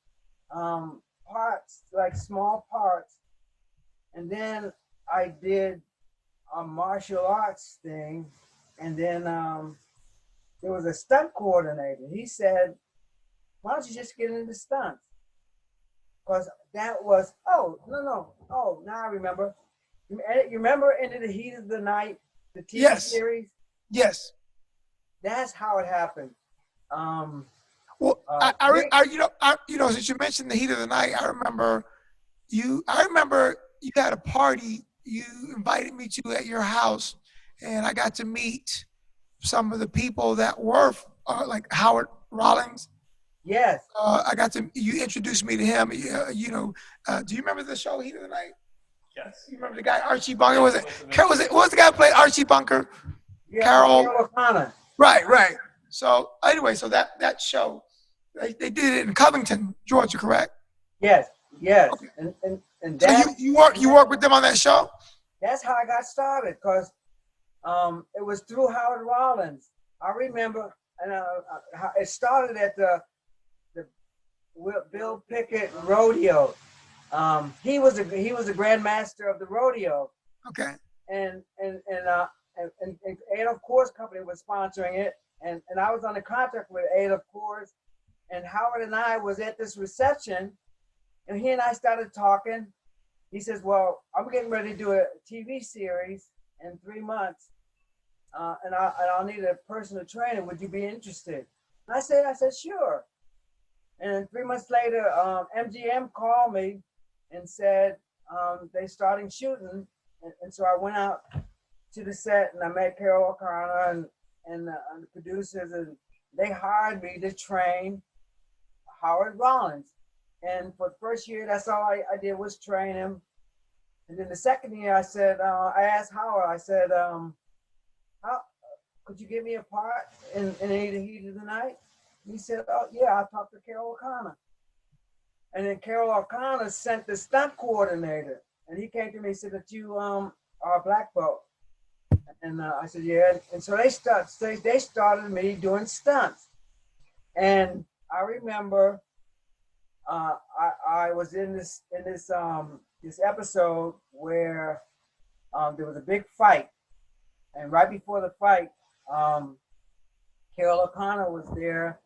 parts, like small parts. And then I did a martial arts thing. And then there was a stunt coordinator. He said, why don't you just get into stunts? Because that was, now I remember. You remember Into the Heat of the Night, the TV series? Yes. Well, since you mentioned the Heat of the Night, I remember you had a party you invited me to at your house, and I got to meet some of the people that were like Howard Rollins. Yes. You introduced me to him. Do you remember the show Heat of the Night? Yes. You remember the guy Archie Bunker? What was the guy who played Archie Bunker? Yeah, Carol O'Connor. Right. So anyway, that show, they did it in Covington, Georgia, correct? Yes. Okay. And that, so you work with them on that show? That's how I got started, because it was through Howard Rollins. I remember, and it started at the Bill Pickett rodeo. He was a grandmaster of the rodeo. Okay. And Adolf Coors Company was sponsoring it, and I was on a contract with Adolf Coors, and Howard and I was at this reception, and he and I started talking. He says, "Well, I'm getting ready to do a TV series in 3 months, and I'll need a personal trainer. Would you be interested?" And I said, "Sure." And 3 months later, MGM called me and said they starting shooting. And so I went out to the set and I met Carol O'Connor and the producers, and they hired me to train Howard Rollins. And for the first year, that's all I did was train him. And then the second year, I said, I asked Howard, I said, how could you give me a part in Any of the Heat of the Night? And he said, "Oh yeah, I'll talk to Carol O'Connor." And then Carol O'Connor sent the stunt coordinator, and he came to me and said that you are a black belt. And I said, "Yeah." And so they started me doing stunts. And I remember I was in this episode where there was a big fight, and right before the fight, Carol O'Connor was there,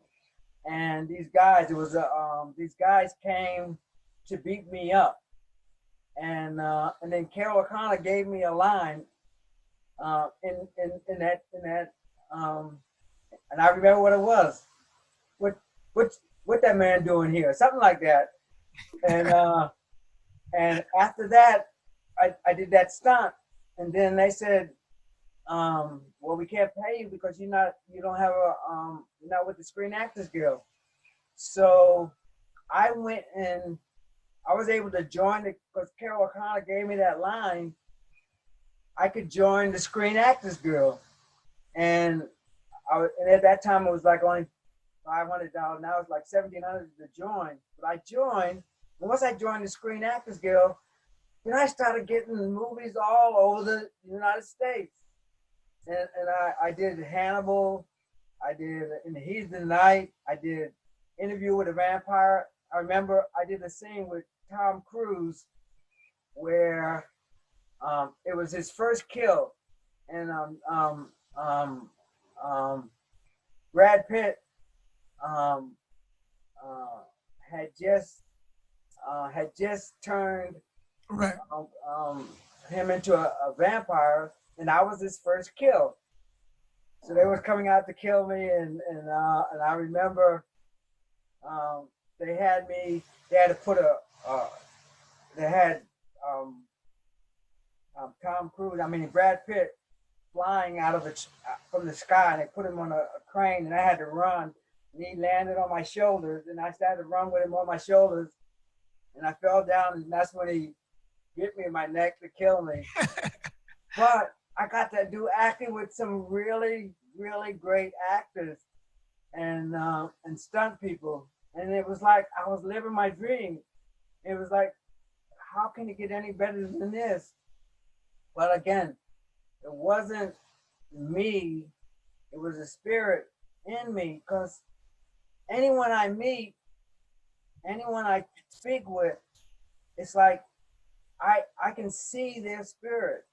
and these guys came to beat me up, and then Carol O'Connor gave me a line in that and I remember what it was. What that man doing here? Something like that. And after that, I did that stunt, and then they said, "Well, we can't pay you because you're not with the Screen Actors Guild." So I went and I was able to join because Carol O'Connor gave me that line. I could join the Screen Actors Guild, and at that time it was like only $500. Now it's like $1,700 to join. But I joined. And once I joined the Screen Actors Guild, then I started getting movies all over the United States. And I did Hannibal. I did In the Heat of the Night. I did Interview with a Vampire. I remember I did a scene with Tom Cruise where it was his first kill, and Brad Pitt had just turned Right. him into a vampire, and I was his first kill. So they was coming out to kill me, and I remember they had to put Tom Cruise, Brad Pitt, flying out of from the sky, and they put him on a crane, and I had to run, and he landed on my shoulders, and I started to run with him on my shoulders, and I fell down, and that's when he bit me in my neck to kill me. But I got to do acting with some really, really great actors and stunt people, and it was like I was living my dream. It was like, how can it get any better than this? But again, it wasn't me, it was a spirit in me, because anyone I meet, anyone I speak with, it's like I can see their spirit.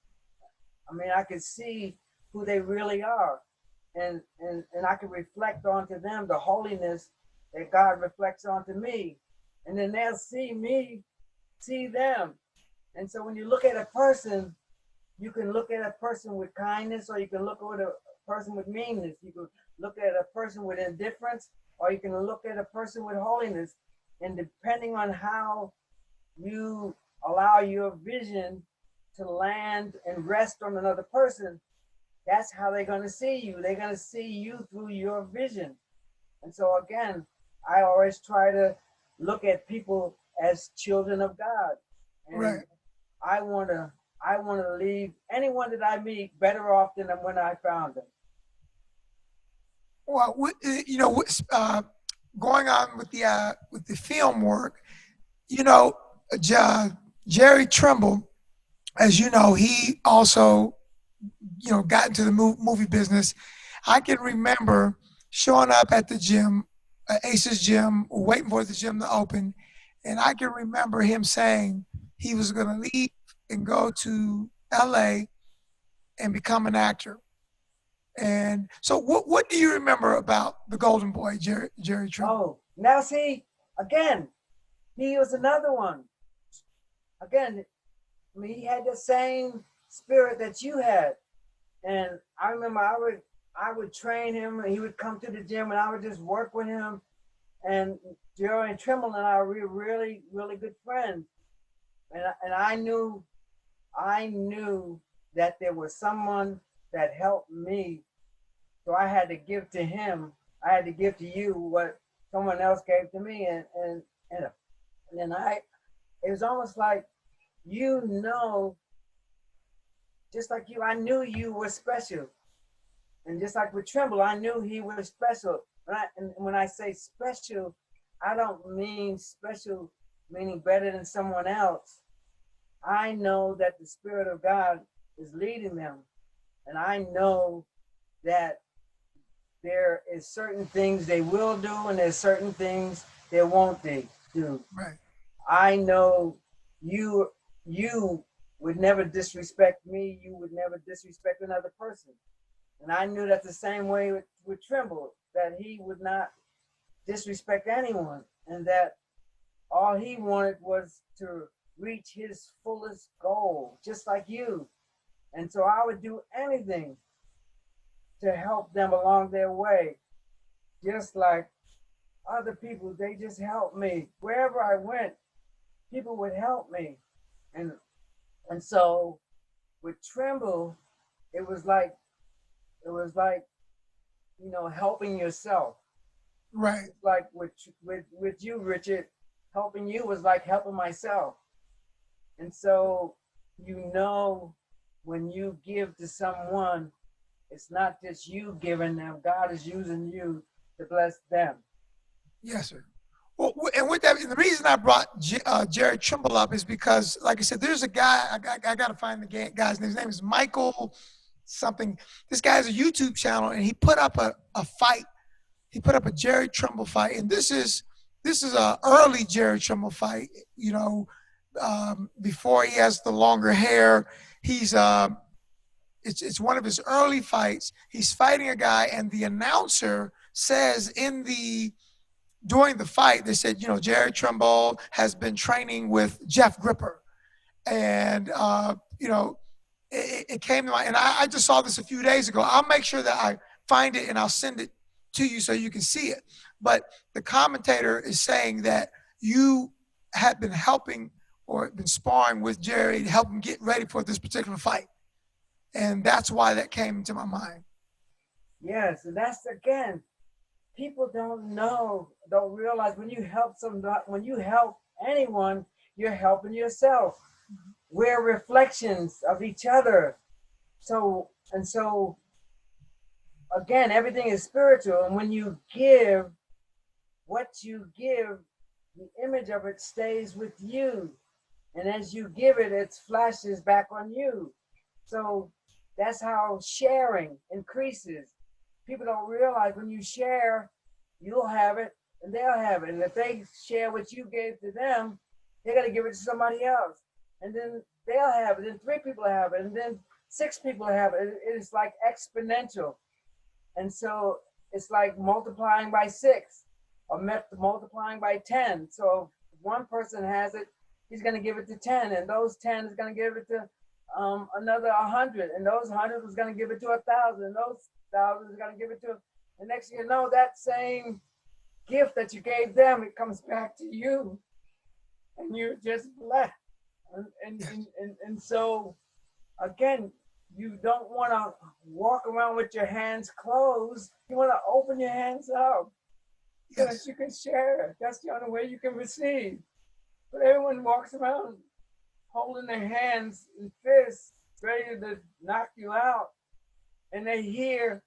I can see who they really are, and I can reflect onto them the holiness that God reflects onto me, and then they'll see me, see them. And so when you look at a person, you can look at a person with kindness, or you can look at a person with meanness. You can look at a person with indifference, or you can look at a person with holiness. And depending on how you allow your vision to land and rest on another person, that's how they're going to see you. They're going to see you through your vision. And so again, I always try to look at people as children of God. And Right. I want to leave anyone that I meet better off than when I found them. Well, going on with the film work, Jerry Trumbull, as you know, he also, got into the movie business. I can remember showing up at the gym Ace's gym, waiting for the gym to open. And I can remember him saying he was going to leave and go to LA and become an actor. And so what do you remember about the Golden Boy, Jerry Trumbull? Oh, now see, again, he was another one. Again, I mean, he had the same spirit that you had. And I remember I would train him and he would come to the gym and I would just work with him. And Jerry Trumbull and I were really, really good friends. And I knew that there was someone that helped me. So I had to give to him. I had to give to you what someone else gave to me. And then it was almost like, just like you, I knew you were special. And just like with Trumbull, I knew he was special. When I say special, I don't mean special meaning better than someone else. I know that the Spirit of God is leading them. And I know that there is certain things they will do and there's certain things they won't do. Right. I know you would never disrespect me. You would never disrespect another person. And I knew that the same way with Trumbull, that he would not disrespect anyone and that all he wanted was to reach his fullest goal, just like you. And so I would do anything to help them along their way, just like other people, they just helped me. Wherever I went, people would help me. And so with Trumbull, it was like, helping yourself. Right. It's like with you, Richard, helping you was like helping myself. And so, when you give to someone, it's not just you giving them, God is using you to bless them. Yes, sir. Well, and with that, and the reason I brought Jerry Trumbull up is because, like I said, there's a guy, I got to find the guy's name. His name is Michael something. This guy has a YouTube channel, and he put up a fight. He put up a Jerry Trumbull fight, and this is a early Jerry Trumbull fight. Before he has the longer hair, he's it's one of his early fights. He's fighting a guy, and the announcer says during the fight, they said, Jerry Trumbull has been training with Jeff Gripper. And, it came to mind, and I just saw this a few days ago. I'll make sure that I find it and I'll send it to you so you can see it. But the commentator is saying that you had been helping or been sparring with Jerry to help him get ready for this particular fight. And that's why that came into my mind. Yes, and that's, again, people don't realize when you help anyone, you're helping yourself. We're reflections of each other. So, again, everything is spiritual. And when you give, what you give, the image of it stays with you. And as you give it, it flashes back on you. So that's how sharing increases. People don't realize when you share, you'll have it and they'll have it. And if they share what you gave to them, they're going to give it to somebody else. And then they'll have it. And 3 people have it. And then 6 people have it. It's like exponential. And so it's like multiplying by 6 or multiplying by 10. So if one person has it, he's going to give it to 10. And those 10 is going to give it to another 100. And those 100 is going to give it to 1,000. And those 1,000 is going to give it to, and next thing you know, that same gift that you gave them, it comes back to you. And you're just blessed. And so, again, you don't want to walk around with your hands closed. You want to open your hands up so that you can share. That's the only way you can receive. But everyone walks around holding their hands in fists, ready to knock you out. And they hear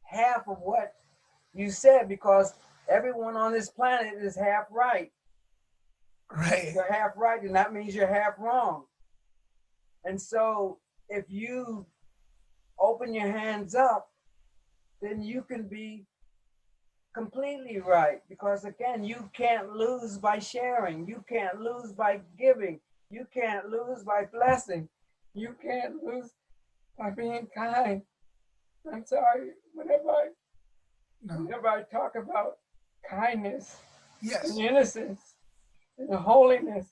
half of what you said because everyone on this planet is half right. Right. You're half right, and that means you're half wrong. And so if you open your hands up, then you can be completely right. Because again, you can't lose by sharing. You can't lose by giving. You can't lose by blessing. You can't lose by being kind. I'm sorry, whenever I talk about kindness and innocence and holiness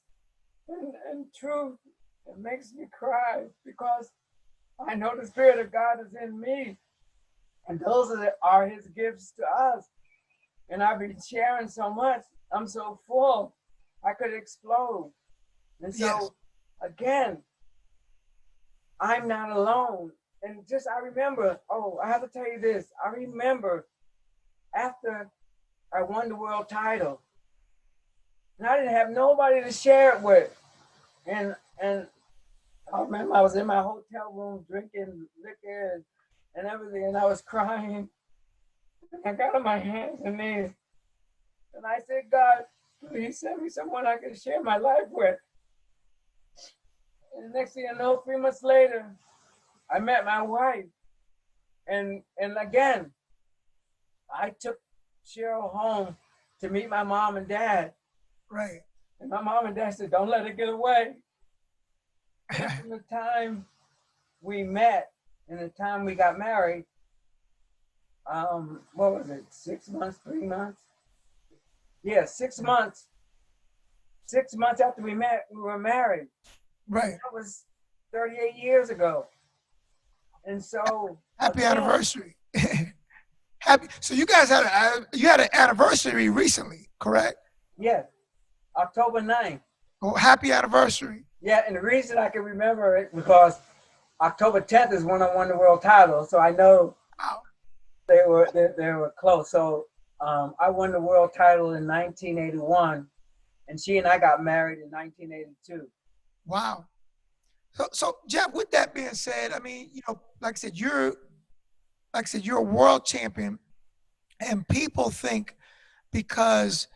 and truth, it makes me cry because I know the Spirit of God is in me. And those are his gifts to us. And I've been sharing so much. I'm so full. I could explode. And so, again, I'm not alone. And just, I remember, I have to tell you this. I remember after I won the world title, and I didn't have nobody to share it with. And I remember I was in my hotel room drinking liquor and everything, and I was crying. And I got on my hands and knees, and I said, God, please send me someone I can share my life with. And the next thing I know, 3 months later, I met my wife. And again, I took Cheryl home to meet my mom and dad. Right. And my mom and dad said, don't let her get away. From the time we met and the time we got married, what was it, 6 months, 3 months? Yeah, 6 months. 6 months after we met, we were married. Right. That was 38 years ago. And so happy anniversary. Happy. So you guys had an anniversary recently, correct? Yeah, October 9th. Oh, happy anniversary. Yeah, and the reason I can remember it because October 10th is when I won the world title, so I know they were close. So I won the world title in 1981, and she and I got married in 1982. Wow. So Jeff, with that being said, I mean, like I said, you're a world champion, and people think because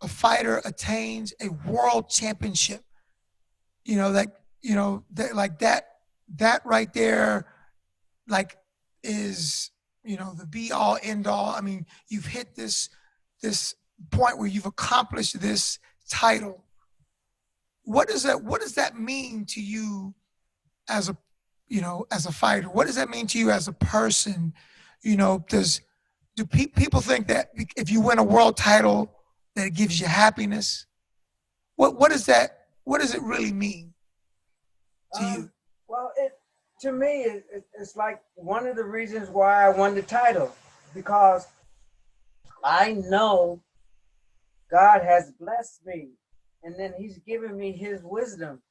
a fighter attains a world championship, that right there, like, is, the be all end all. I mean, you've hit this point where you've accomplished this title. What does that mean to you as a fighter? What does that mean to you as a person? Do people think that if you win a world title that it gives you happiness? What does it really mean to you? Well, to me, it's like one of the reasons why I won the title, because I know God has blessed me, and then he's given me his wisdom.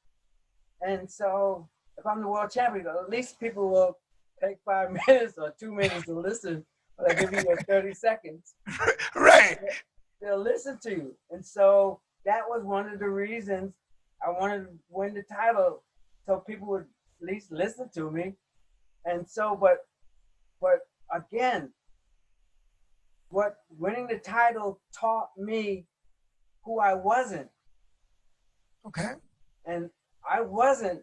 And so if I'm the world champion, at least people will take 5 minutes or 2 minutes to listen, but I give you your 30 seconds. Right. They'll listen to you. And so that was one of the reasons I wanted to win the title, so people would at least listen to me. And so, but again, what winning the title taught me who I wasn't. Okay. And I wasn't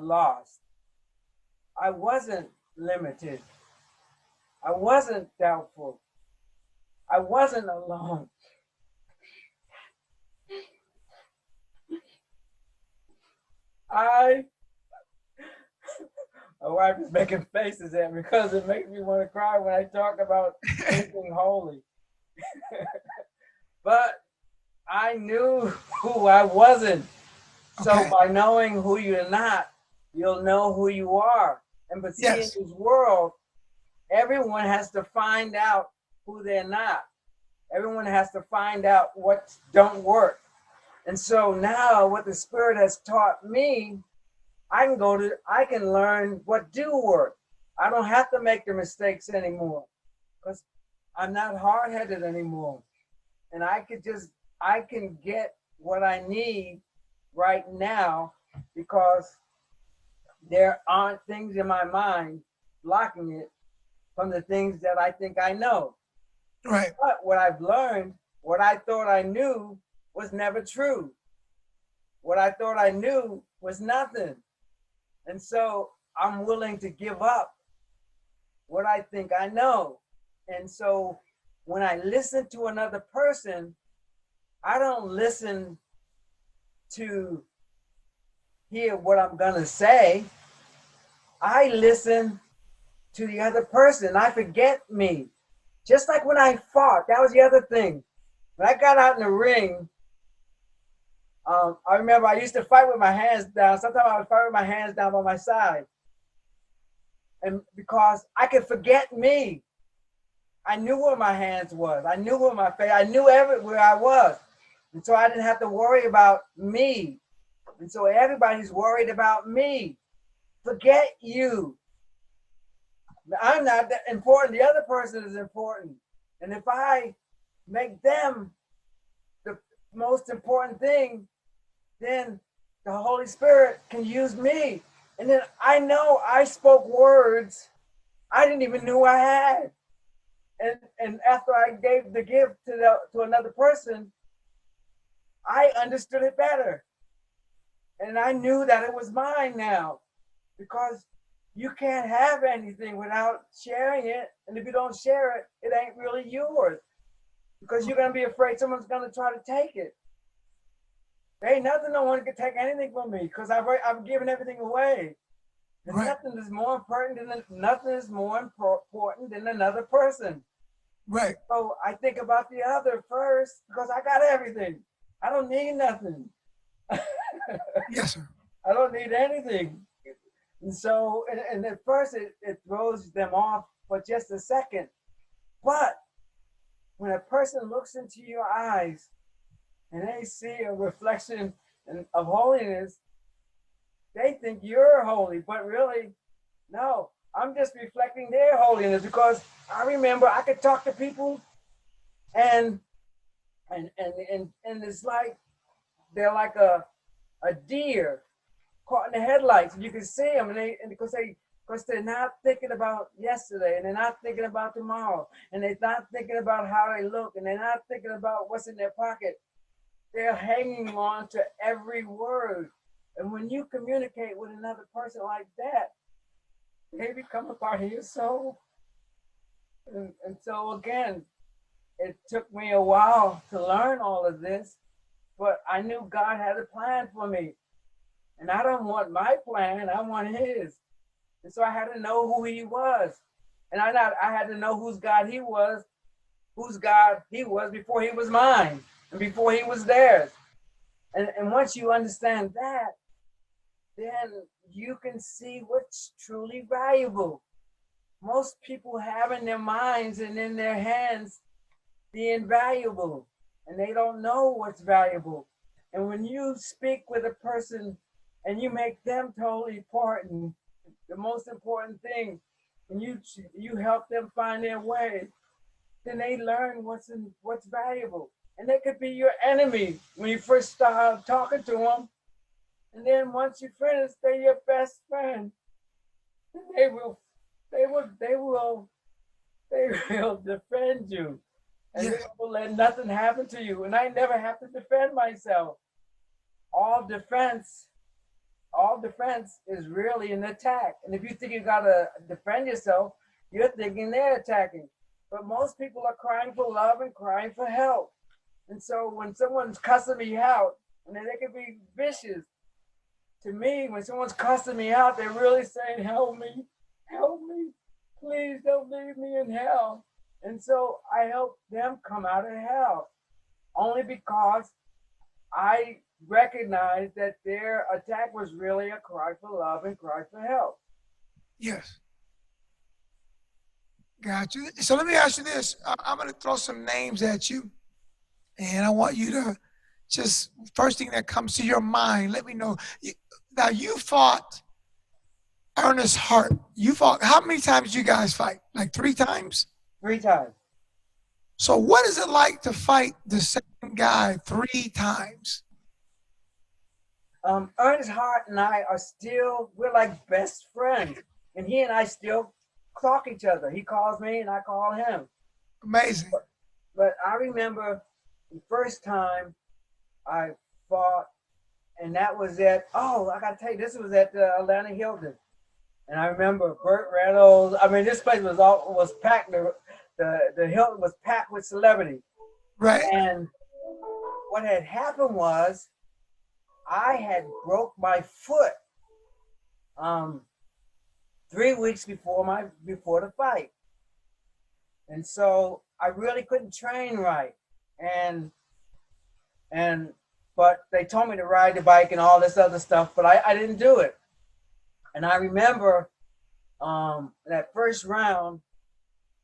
lost. I wasn't limited. I wasn't doubtful. I wasn't alone. My wife is making faces at me because it makes me want to cry when I talk about anything holy. But I knew who I wasn't. So by knowing who you're not, you'll know who you are. And but see, in this world, everyone has to find out who they're not. Everyone has to find out what don't work. And so now what the Spirit has taught me, I can learn what do work. I don't have to make the mistakes anymore because I'm not hard-headed anymore. And I can get what I need right now because there aren't things in my mind blocking it from the things that I think I know. Right. But what I've learned, what I thought I knew was never true. What I thought I knew was nothing. And so I'm willing to give up what I think I know. And so when I listen to another person, I don't listen to hear what I'm gonna say. I listen to the other person. I forget me. Just like when I fought, that was the other thing. When I got out in the ring, I remember I used to fight with my hands down. Sometimes I would fight with my hands down by my side. And because I could forget me. I knew where my hands was. I knew where my face, I knew everywhere I was. And so I didn't have to worry about me. And so everybody's worried about me. Forget you. I'm not that important. The other person is important. And if I make them the most important thing, then the Holy Spirit can use me. And then I know I spoke words I didn't even know I had. And after I gave the gift to another person, I understood it better. And I knew that it was mine now, because you can't have anything without sharing it. And if you don't share it, it ain't really yours, because you're going to be afraid someone's going to try to take it. There ain't nothing no one can take anything from me, because I've given everything away. And Right. nothing is more important than another person. Right. So I think about the other first, because I got everything. I don't need nothing. Yes, sir. I don't need anything. And so, and at first it throws them off for just a second. But when a person looks into your eyes and they see a reflection of holiness, they think you're holy, but really, no, I'm just reflecting their holiness, because I remember I could talk to people and it's like they're like a deer caught in the headlights, and you can see them, and because they're not thinking about yesterday, and they're not thinking about tomorrow, and they're not thinking about how they look, and they're not thinking about what's in their pocket. They're hanging on to every word. And when you communicate with another person like that, they become a part of your soul. And so again, it took me a while to learn all of this, but I knew God had a plan for me. And I don't want my plan, I want his. And so I had to know who he was. And I had to know whose God he was before he was mine, and before he was theirs. And once you understand that, then you can see what's truly valuable. Most people have in their minds and in their hands the invaluable, and they don't know what's valuable. And when you speak with a person and you make them totally important, the most important thing, and you help them find their way, then they learn what's valuable. And they could be your enemy when you first start talking to them. And then once you finish, they're your best friend. And they will defend you. And Yes. they will let nothing happen to you. And I never have to defend myself. All defense is really an attack. And if you think you gotta defend yourself, you're thinking they're attacking. But most people are crying for love and crying for help. And so when someone's cussing me out, and then they can be vicious. To me, when someone's cussing me out, they're really saying, help me, please don't leave me in hell. And so I help them come out of hell, only because I recognize that their attack was really a cry for love and cry for help. Yes. Got you. So let me ask you this. I'm going to throw some names at you, and I want you to just, first thing that comes to your mind, let me know. Now, you fought Ernest Hart. You fought, how many times did you guys fight? Like 3 times? 3 times. So what is it like to fight the same guy 3 times? Ernest Hart and I we're like best friends. And he and I still talk each other. He calls me and I call him. Amazing. But I remember the first time I fought, and that was I gotta tell you, this was at Atlanta Hilton. And I remember Burt Reynolds. I mean, this place was packed. the Hilton was packed with celebrity. Right. And what had happened was I had broke my foot 3 weeks before the fight. And so I really couldn't train right. But they told me to ride the bike and all this other stuff, but I didn't do it. And I remember that first round,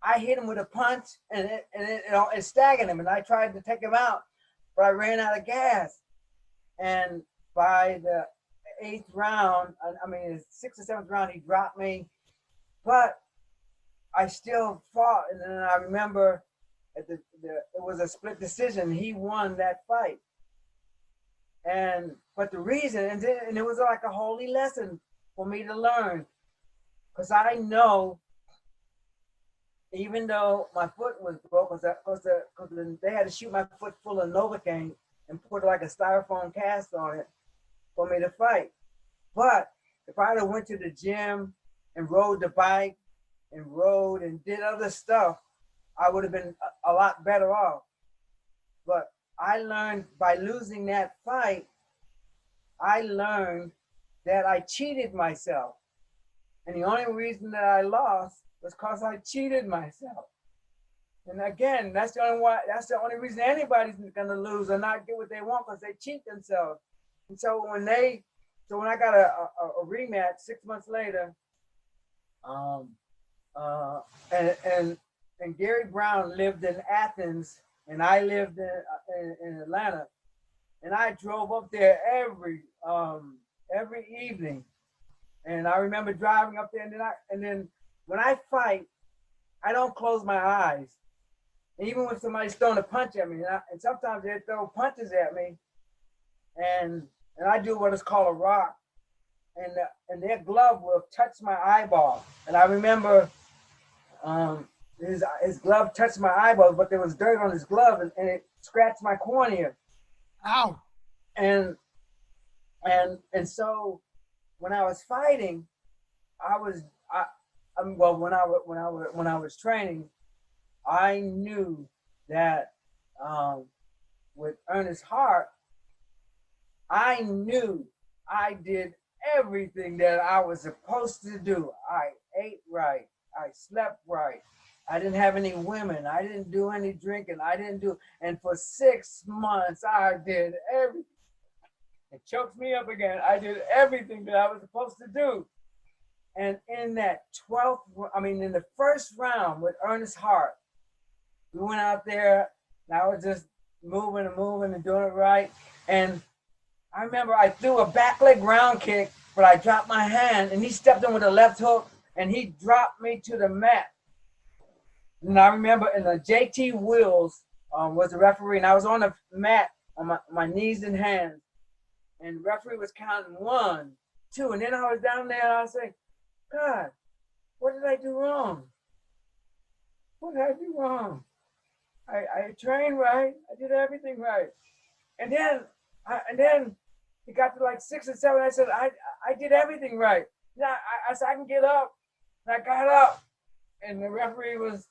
I hit him with a punch and it staggered him, and I tried to take him out, but I ran out of gas. And by the 8th round, I mean, the 6th or 7th round, he dropped me, but I still fought. And then I remember it was a split decision. He won that fight. But the reason, and it was like a holy lesson for me to learn, because I know, even though my foot was broke, because they had to shoot my foot full of Novocaine and put like a styrofoam cast on it for me to fight. But if I had went to the gym and rode the bike and rode and did other stuff, I would have been a lot better off. But I learned by losing that fight, I learned that I cheated myself. And the only reason that I lost was because I cheated myself. And again, that's the only reason anybody's gonna lose or not get what they want, because they cheat themselves. And so when I got a rematch 6 months later, and Gary Brown lived in Athens and I lived in Atlanta, and I drove up there every evening. And I remember driving up there, and then when I fight, I don't close my eyes. Even when somebody's throwing a punch at me, and sometimes they throw punches at me, and I do what is called a rock, and their glove will touch my eyeball. And I remember his glove touched my eyeball, but there was dirt on his glove, and it scratched my cornea. Ow! And so when I was fighting, when I was training, I knew that with Ernest Hart, I knew I did everything that I was supposed to do. I ate right. I slept right. I didn't have any women. I didn't do any drinking. And for 6 months, I did everything. It chokes me up again. I did everything that I was supposed to do. And in that in the first round with Ernest Hart, we went out there, and I was just moving and doing it right. And I remember I threw a back leg round kick, but I dropped my hand, and he stepped in with a left hook, and he dropped me to the mat. And I remember, JT Wills was the referee, and I was on the mat on my knees and hands, and the referee was counting 1, 2, and then I was down there, and I was saying, God, what did I do wrong? What did I do wrong? I trained right. I did everything right. And then it got to like 6 or 7. I said, I did everything right. Now I said, I can get up. And I got up, and the referee was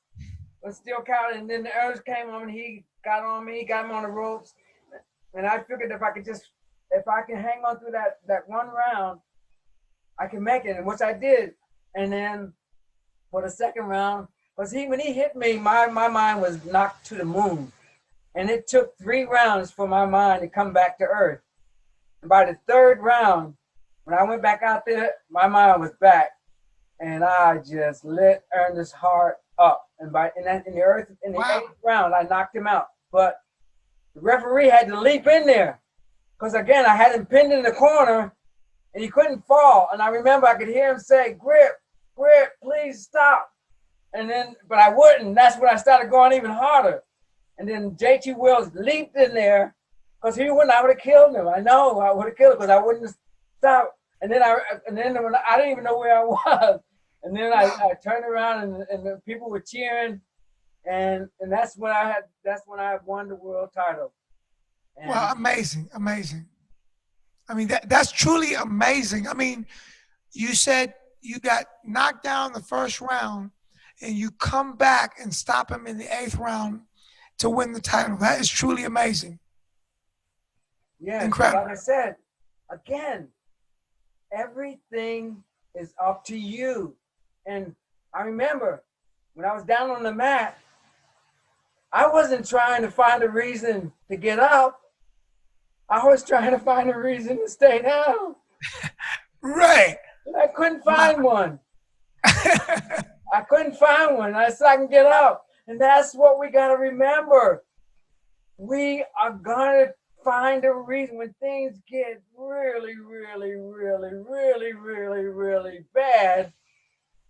still counting. And then the urge came on, and he got on me, got him on the ropes. And I figured if I can hang on through that one round, I can make it, and which I did. And then for the second round, because when he hit me, my mind was knocked to the moon. And it took 3 rounds for my mind to come back to earth. And by the 3rd round, when I went back out there, my mind was back. And I just lit Ernest Hart up. And in the 8th round, I knocked him out. But the referee had to leap in there. Because again, I had him pinned in the corner, and he couldn't fall. And I remember I could hear him say, Grip, please stop. But I wouldn't. That's when I started going even harder. And then JT Wills leaped in there, because I would have killed him. I know I would have killed him, because I wouldn't stop. And then when I didn't even know where I was. And then I turned around, and the people were cheering, and that's when I won the world title. And well, amazing. I mean, that's truly amazing. I mean, you said you got knocked down the first round, and you come back and stop him in the 8th round to win the title. That is truly amazing. Yes, Incredible. like I said, again, everything is up to you. And I remember when I was down on the mat, I wasn't trying to find a reason to get up. I was trying to find a reason to stay down. Right. And I couldn't find one. I couldn't find one. I said I can get up. And that's what we got to remember. We are going to find a reason when things get really, really, really, really, really, really bad.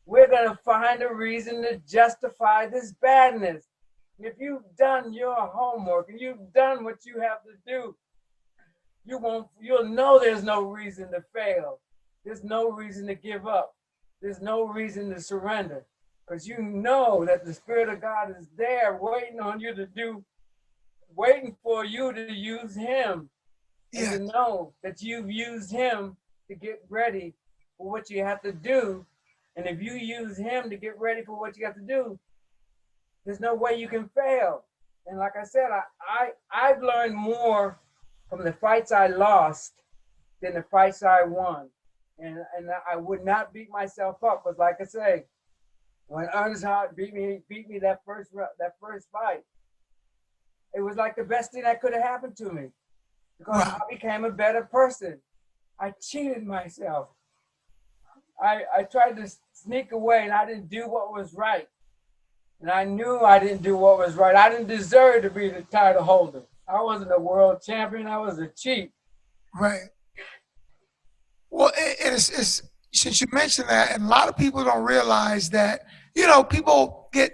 We're going to find a reason to justify this badness. If you've done your homework and you've done what you have to do, you'll know there's no reason to fail. There's no reason to give up. There's no reason to surrender, because you know that the Spirit of God is there waiting on you to do, waiting for you to use him. And to know that you've used him to get ready for what you have to do. And if you use him to get ready for what you have to do, there's no way you can fail. And like I said, I've learned more from the fights I lost than the fights I won. And I would not beat myself up, because like I say, when Ernest Hart beat me that first fight, it was like the best thing that could have happened to me, because I became a better person. I cheated myself. I tried to sneak away, and I didn't do what was right. And I knew I didn't do what was right. I didn't deserve to be the title holder. I wasn't a world champion. I was a cheat. Right. Well, it's since you mentioned that, and a lot of people don't realize that, people get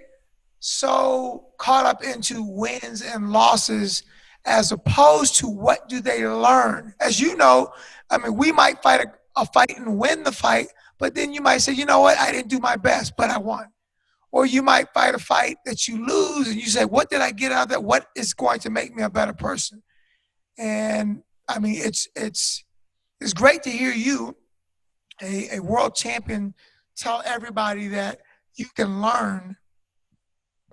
so caught up into wins and losses as opposed to what do they learn. As you know, I mean, we might fight a fight and win the fight, but then you might say, you know what, I didn't do my best, but I won. Or you might fight a fight that you lose and you say, what did I get out of that? What is going to make me a better person? And I mean, it's great to hear you, a world champion, tell everybody that you can learn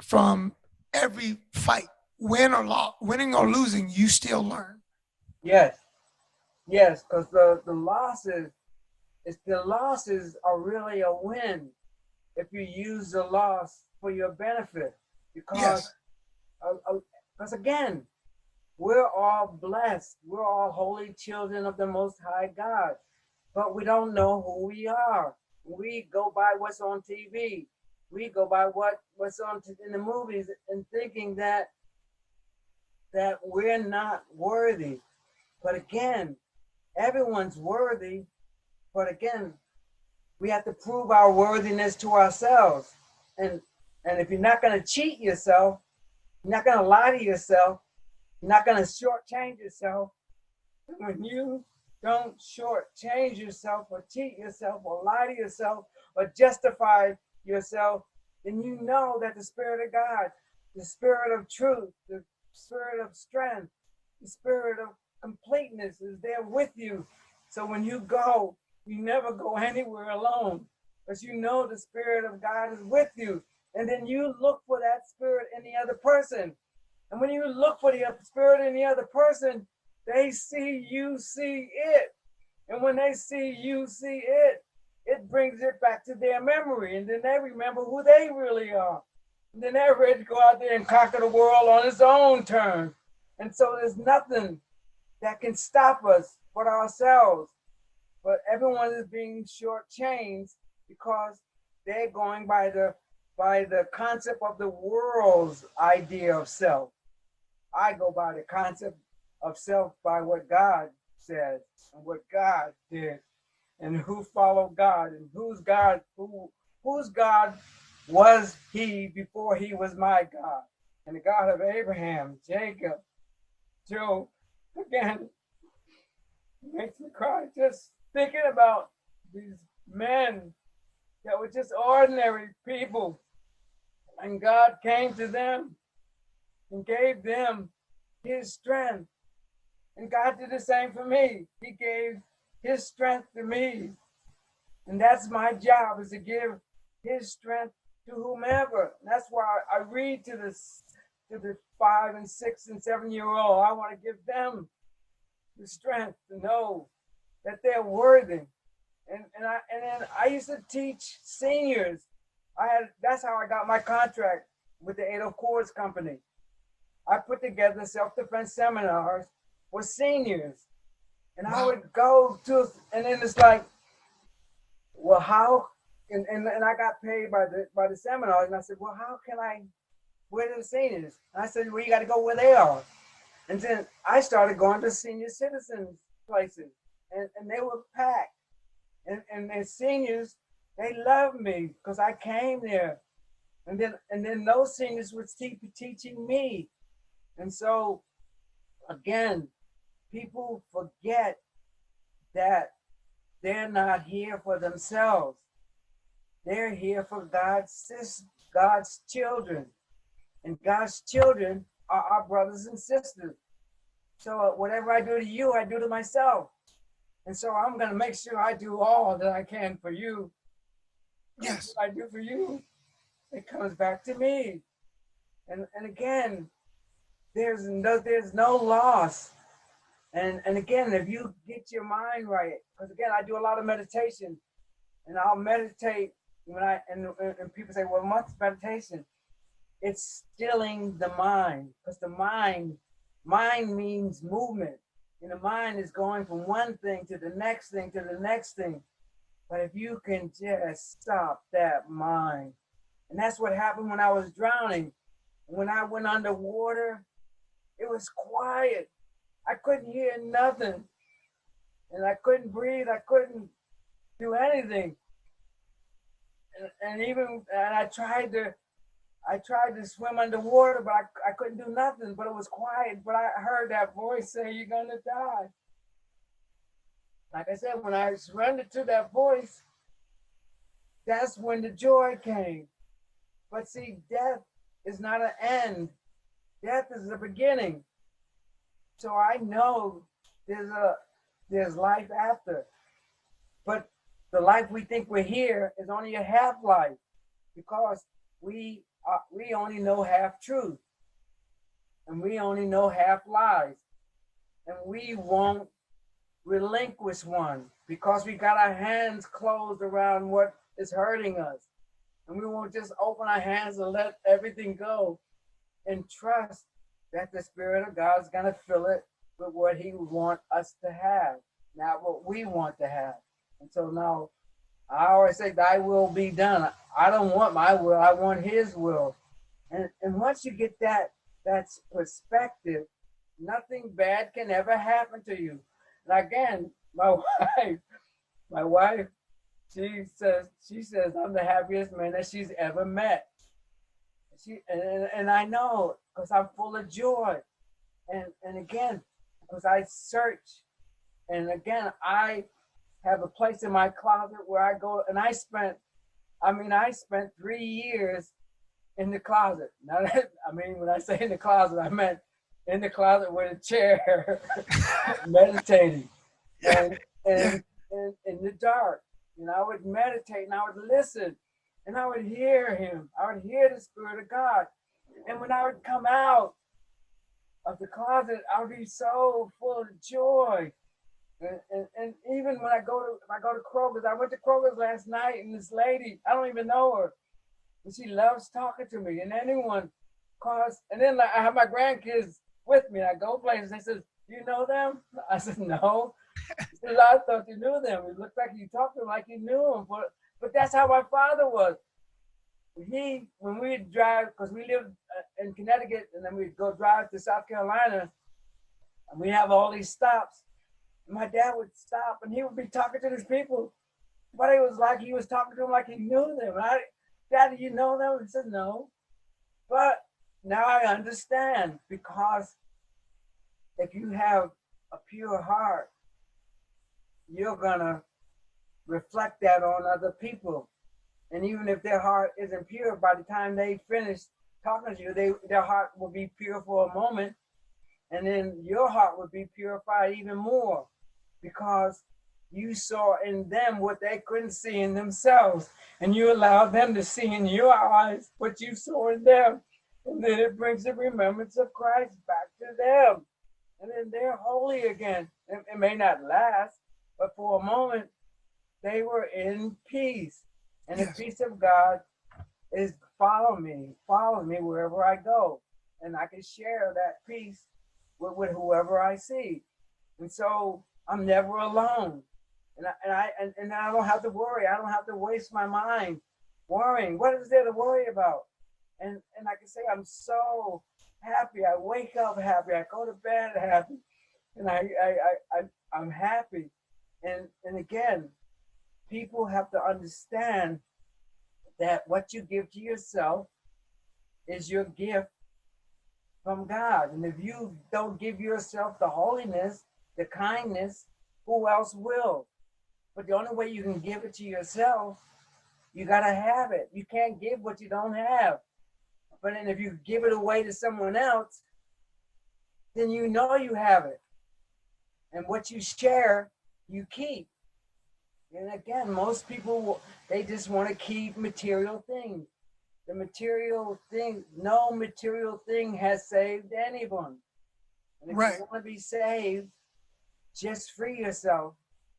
from every fight, winning or losing, you still learn. Yes, because the losses are really a win if you use the loss for your benefit. Because again, we're all blessed. We're all holy children of the Most High God, but we don't know who we are. We go by what's on TV. We go by what's on in the movies, and thinking that we're not worthy. But again, everyone's worthy. But again, we have to prove our worthiness to ourselves. And if you're not going to cheat yourself, you're not going to lie to yourself, you're not going to shortchange yourself. When you don't shortchange yourself or cheat yourself or lie to yourself or justify yourself, then you know that the Spirit of God, the Spirit of truth, the Spirit of strength, the Spirit of completeness is there with you. So when you go, you never go anywhere alone, because you know the Spirit of God is with you. And then you look for that Spirit in the other person. And when you look for the Spirit in the other person, they see you see it. And when they see you see it, it brings it back to their memory. And then they remember who they really are. And then they're ready to go out there and conquer the world on its own terms. And so there's nothing that can stop us but ourselves. But everyone is being shortchanged because they're going by the concept of the world's idea of self. I go by the concept of self by what God said and what God did, and who followed God, and whose God was he before he was my God, and the God of Abraham, Jacob, Job. Again, it makes me cry just thinking about these men that were just ordinary people, and God came to them and gave them his strength. And God did the same for me. He gave his strength to me. And that's my job, is to give his strength to whomever. That's why I read to the 5 and 6 and 7-year-old. I want to give them the strength to know that they're worthy. And then I used to teach seniors. That's how I got my contract with the 8 Chords Company. I put together self-defense seminars for seniors. And I would go to, and then it's like, well, how? And I got paid by the seminars. And I said, well, how can I, where are the seniors? And I said, well, you got to go where they are. And then I started going to senior citizens places, and they were packed. And the seniors, they loved me because I came there. And then those seniors would keep teaching me. And so, again, people forget that they're not here for themselves. They're here for God's children. And God's children are our brothers and sisters. So whatever I do to you, I do to myself. And so I'm going to make sure I do all that I can for you. Yes. What I do for you, it comes back to me. And again, there's no loss. And again, if you get your mind right, because again, I do a lot of meditation, and I'll meditate when and people say, well, what's meditation? It's stilling the mind, because the mind means movement. And the mind is going from one thing to the next thing to the next thing. But if you can just stop that mind, and that's what happened when I was drowning. When I went underwater, it was quiet. I couldn't hear nothing. And I couldn't breathe. I couldn't do anything. And I tried to swim underwater, but I couldn't do nothing. But it was quiet. But I heard that voice say, you're going to die. Like I said, when I surrendered to that voice, that's when the joy came. But see, death is not an end. Death is the beginning. So I know there's life after. But the life we think we're here is only a half life, because we only know half truth, and we only know half lies, and we won't relinquish one because we got our hands closed around what is hurting us, and we won't just open our hands and let everything go and trust that the Spirit of God is going to fill it with what He would want us to have, not what we want to have. And so now, I always say, thy will be done. I don't want my will, I want His will. And once you get that perspective, nothing bad can ever happen to you. And again, my wife, she says I'm the happiest man that she's ever met. And I know, because I'm full of joy. And again, because I search. And again, I have a place in my closet where I go, and I spent 3 years in the closet. Now that, when I say in the closet, I meant in the closet with a chair, meditating, and in the dark. And I would meditate, and I would listen, and I would hear Him. I would hear the Spirit of God. And when I would come out of the closet, I would be so full of joy. And even when I go to Kroger's, I went to Kroger's last night, and this lady, I don't even know her, but she loves talking to me. And anyone calls, and then I have my grandkids with me. I go places. They says, "Do you know them?" I said, "No." She says, "I thought you knew them. It looked like you talked to them like you knew them." But that's how my father was. When we drive, because we lived in Connecticut, and then we'd go drive to South Carolina, and we have all these stops. My dad would stop, and he would be talking to these people, but it was like he was talking to them like he knew them. Dad, do you know them? He said, "No." But now I understand, because if you have a pure heart, you're gonna reflect that on other people. And even if their heart isn't pure, by the time they finish talking to you, their heart will be pure for a moment, and then your heart will be purified even more, because you saw in them what they couldn't see in themselves. And you allowed them to see in your eyes what you saw in them. And then it brings the remembrance of Christ back to them. And then they're holy again. It may not last, but for a moment, they were in peace. And the peace of God is follows me wherever I go. And I can share that peace with whoever I see. And so I'm never alone. And I don't have to worry. I don't have to waste my mind worrying. What is there to worry about? And I can say I'm so happy. I wake up happy. I go to bed happy. And I'm happy. And again, people have to understand that what you give to yourself is your gift from God. And if you don't give yourself the holiness, the kindness, who else will? But the only way you can give it to yourself, you got to have it. You can't give what you don't have. But then if you give it away to someone else, then you know you have it. And what you share, you keep. And again, most people, they just want to keep material things. The material thing, no material thing has saved anyone. And if you want to be saved, just free yourself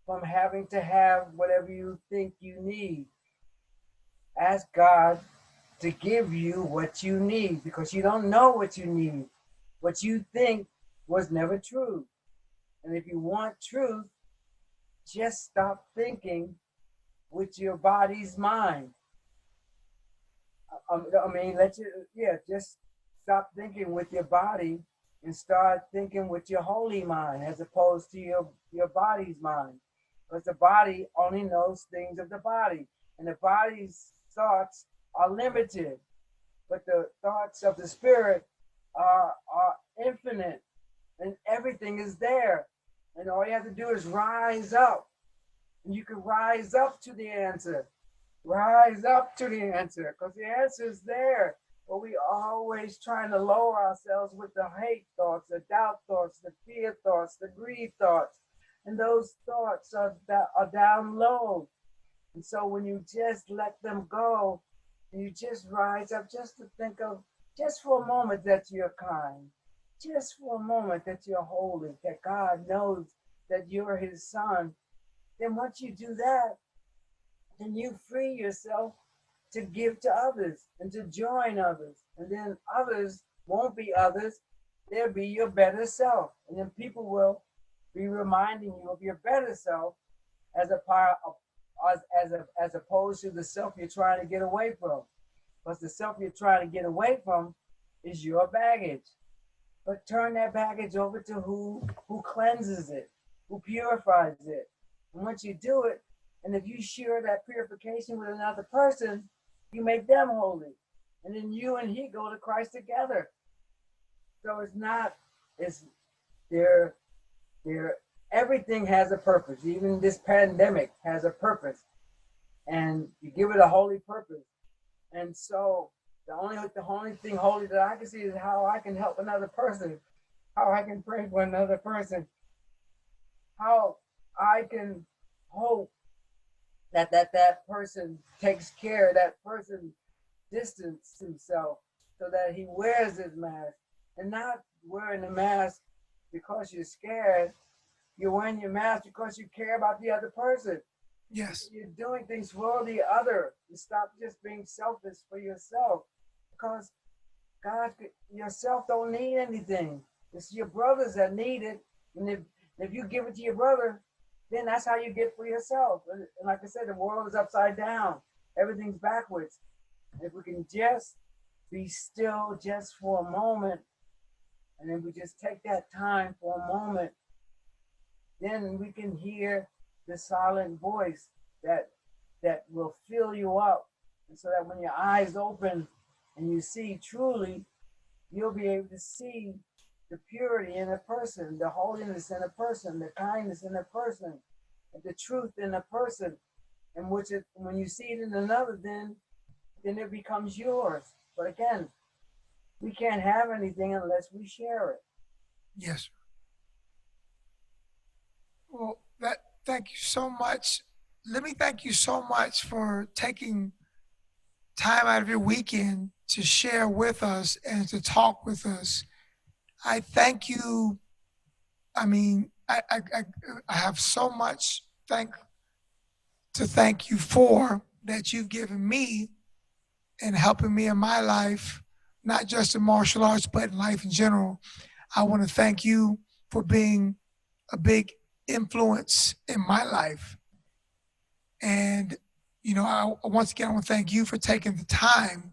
from having to have whatever you think you need. Ask God to give you what you need, because you don't know what you need. What you think was never true. And if you want truth, just stop thinking with your body's mind. Just stop thinking with your body and start thinking with your holy mind as opposed to your body's mind. Because the body only knows things of the body, and the body's thoughts are limited, but the thoughts of the spirit are infinite, and everything is there. And all you have to do is rise up, and you can rise up to the answer. Rise up to the answer, because the answer is there. But we are always trying to lower ourselves with the hate thoughts, the doubt thoughts, the fear thoughts, the greed thoughts. And those thoughts are down low. And so when you just let them go, and you just rise up, just to think of, just for a moment that you're kind, just for a moment that you're holy, that God knows that you're his son, then once you do that, then you free yourself to give to others and to join others. And then others won't be others, they'll be your better self. And then people will be reminding you of your better self as opposed to the self you're trying to get away from. Because the self you're trying to get away from is your baggage. But turn that baggage over to who cleanses it, who purifies it. And once you do it, and if you share that purification with another person, you make them holy. And then you and he go to Christ together. So everything has a purpose. Even this pandemic has a purpose. And you give it a holy purpose. And so the only thing holy that I can see is how I can help another person, how I can pray for another person, how I can hope that person takes care, that person distance himself so that he wears his mask, and not wearing the mask because you're scared. You're wearing your mask because you care about the other person. Yes. You're doing things for the other. You stop just being selfish for yourself, because God, yourself don't need anything. It's your brothers that need it. And if you give it to your brother, then that's how you get for yourself. And like I said, the world is upside down. Everything's backwards. If we can just be still just for a moment, and then we just take that time for a moment, then we can hear the silent voice that will fill you up. And so that when your eyes open and you see truly, you'll be able to see the purity in a person, the holiness in a person, the kindness in a person, the truth in a person, and when you see it in another, then it becomes yours. But again, we can't have anything unless we share it. Yes. Well, Thank you so much. Let me thank you so much for taking time out of your weekend to share with us and to talk with us. I thank you. I mean, I have so much to thank you for that you've given me and helping me in my life, not just in martial arts, but in life in general. I want to thank you for being a big influence in my life. And, you know, once again, I want to thank you for taking the time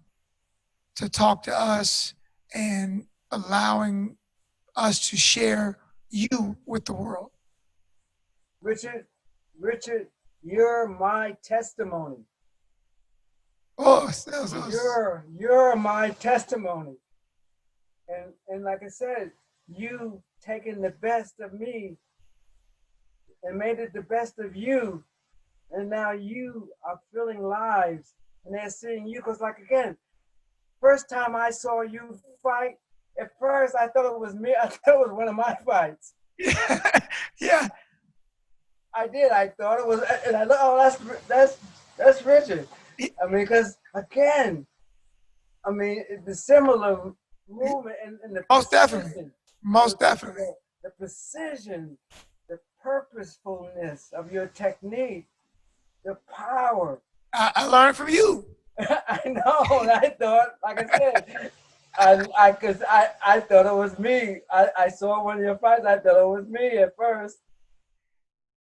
to talk to us and allowing us to share you with the world. Richard, you're my testimony. Oh, You're my testimony. And like I said, you taking the best of me and made it the best of you. And now you are feeling lives and they're seeing you. Because like, again, first time I saw you fight, at first I thought it was me. I thought it was one of my fights. Yeah. I did. I thought it was, and I thought, oh, that's Richard. I mean, because again, I mean, the similar movement and the Most precision, definitely. Most definitely. the precision, the purposefulness of your technique, the power. I learned from you. I know. And I thought, like I said, I thought it was me. I saw one of your fights. I thought it was me at first.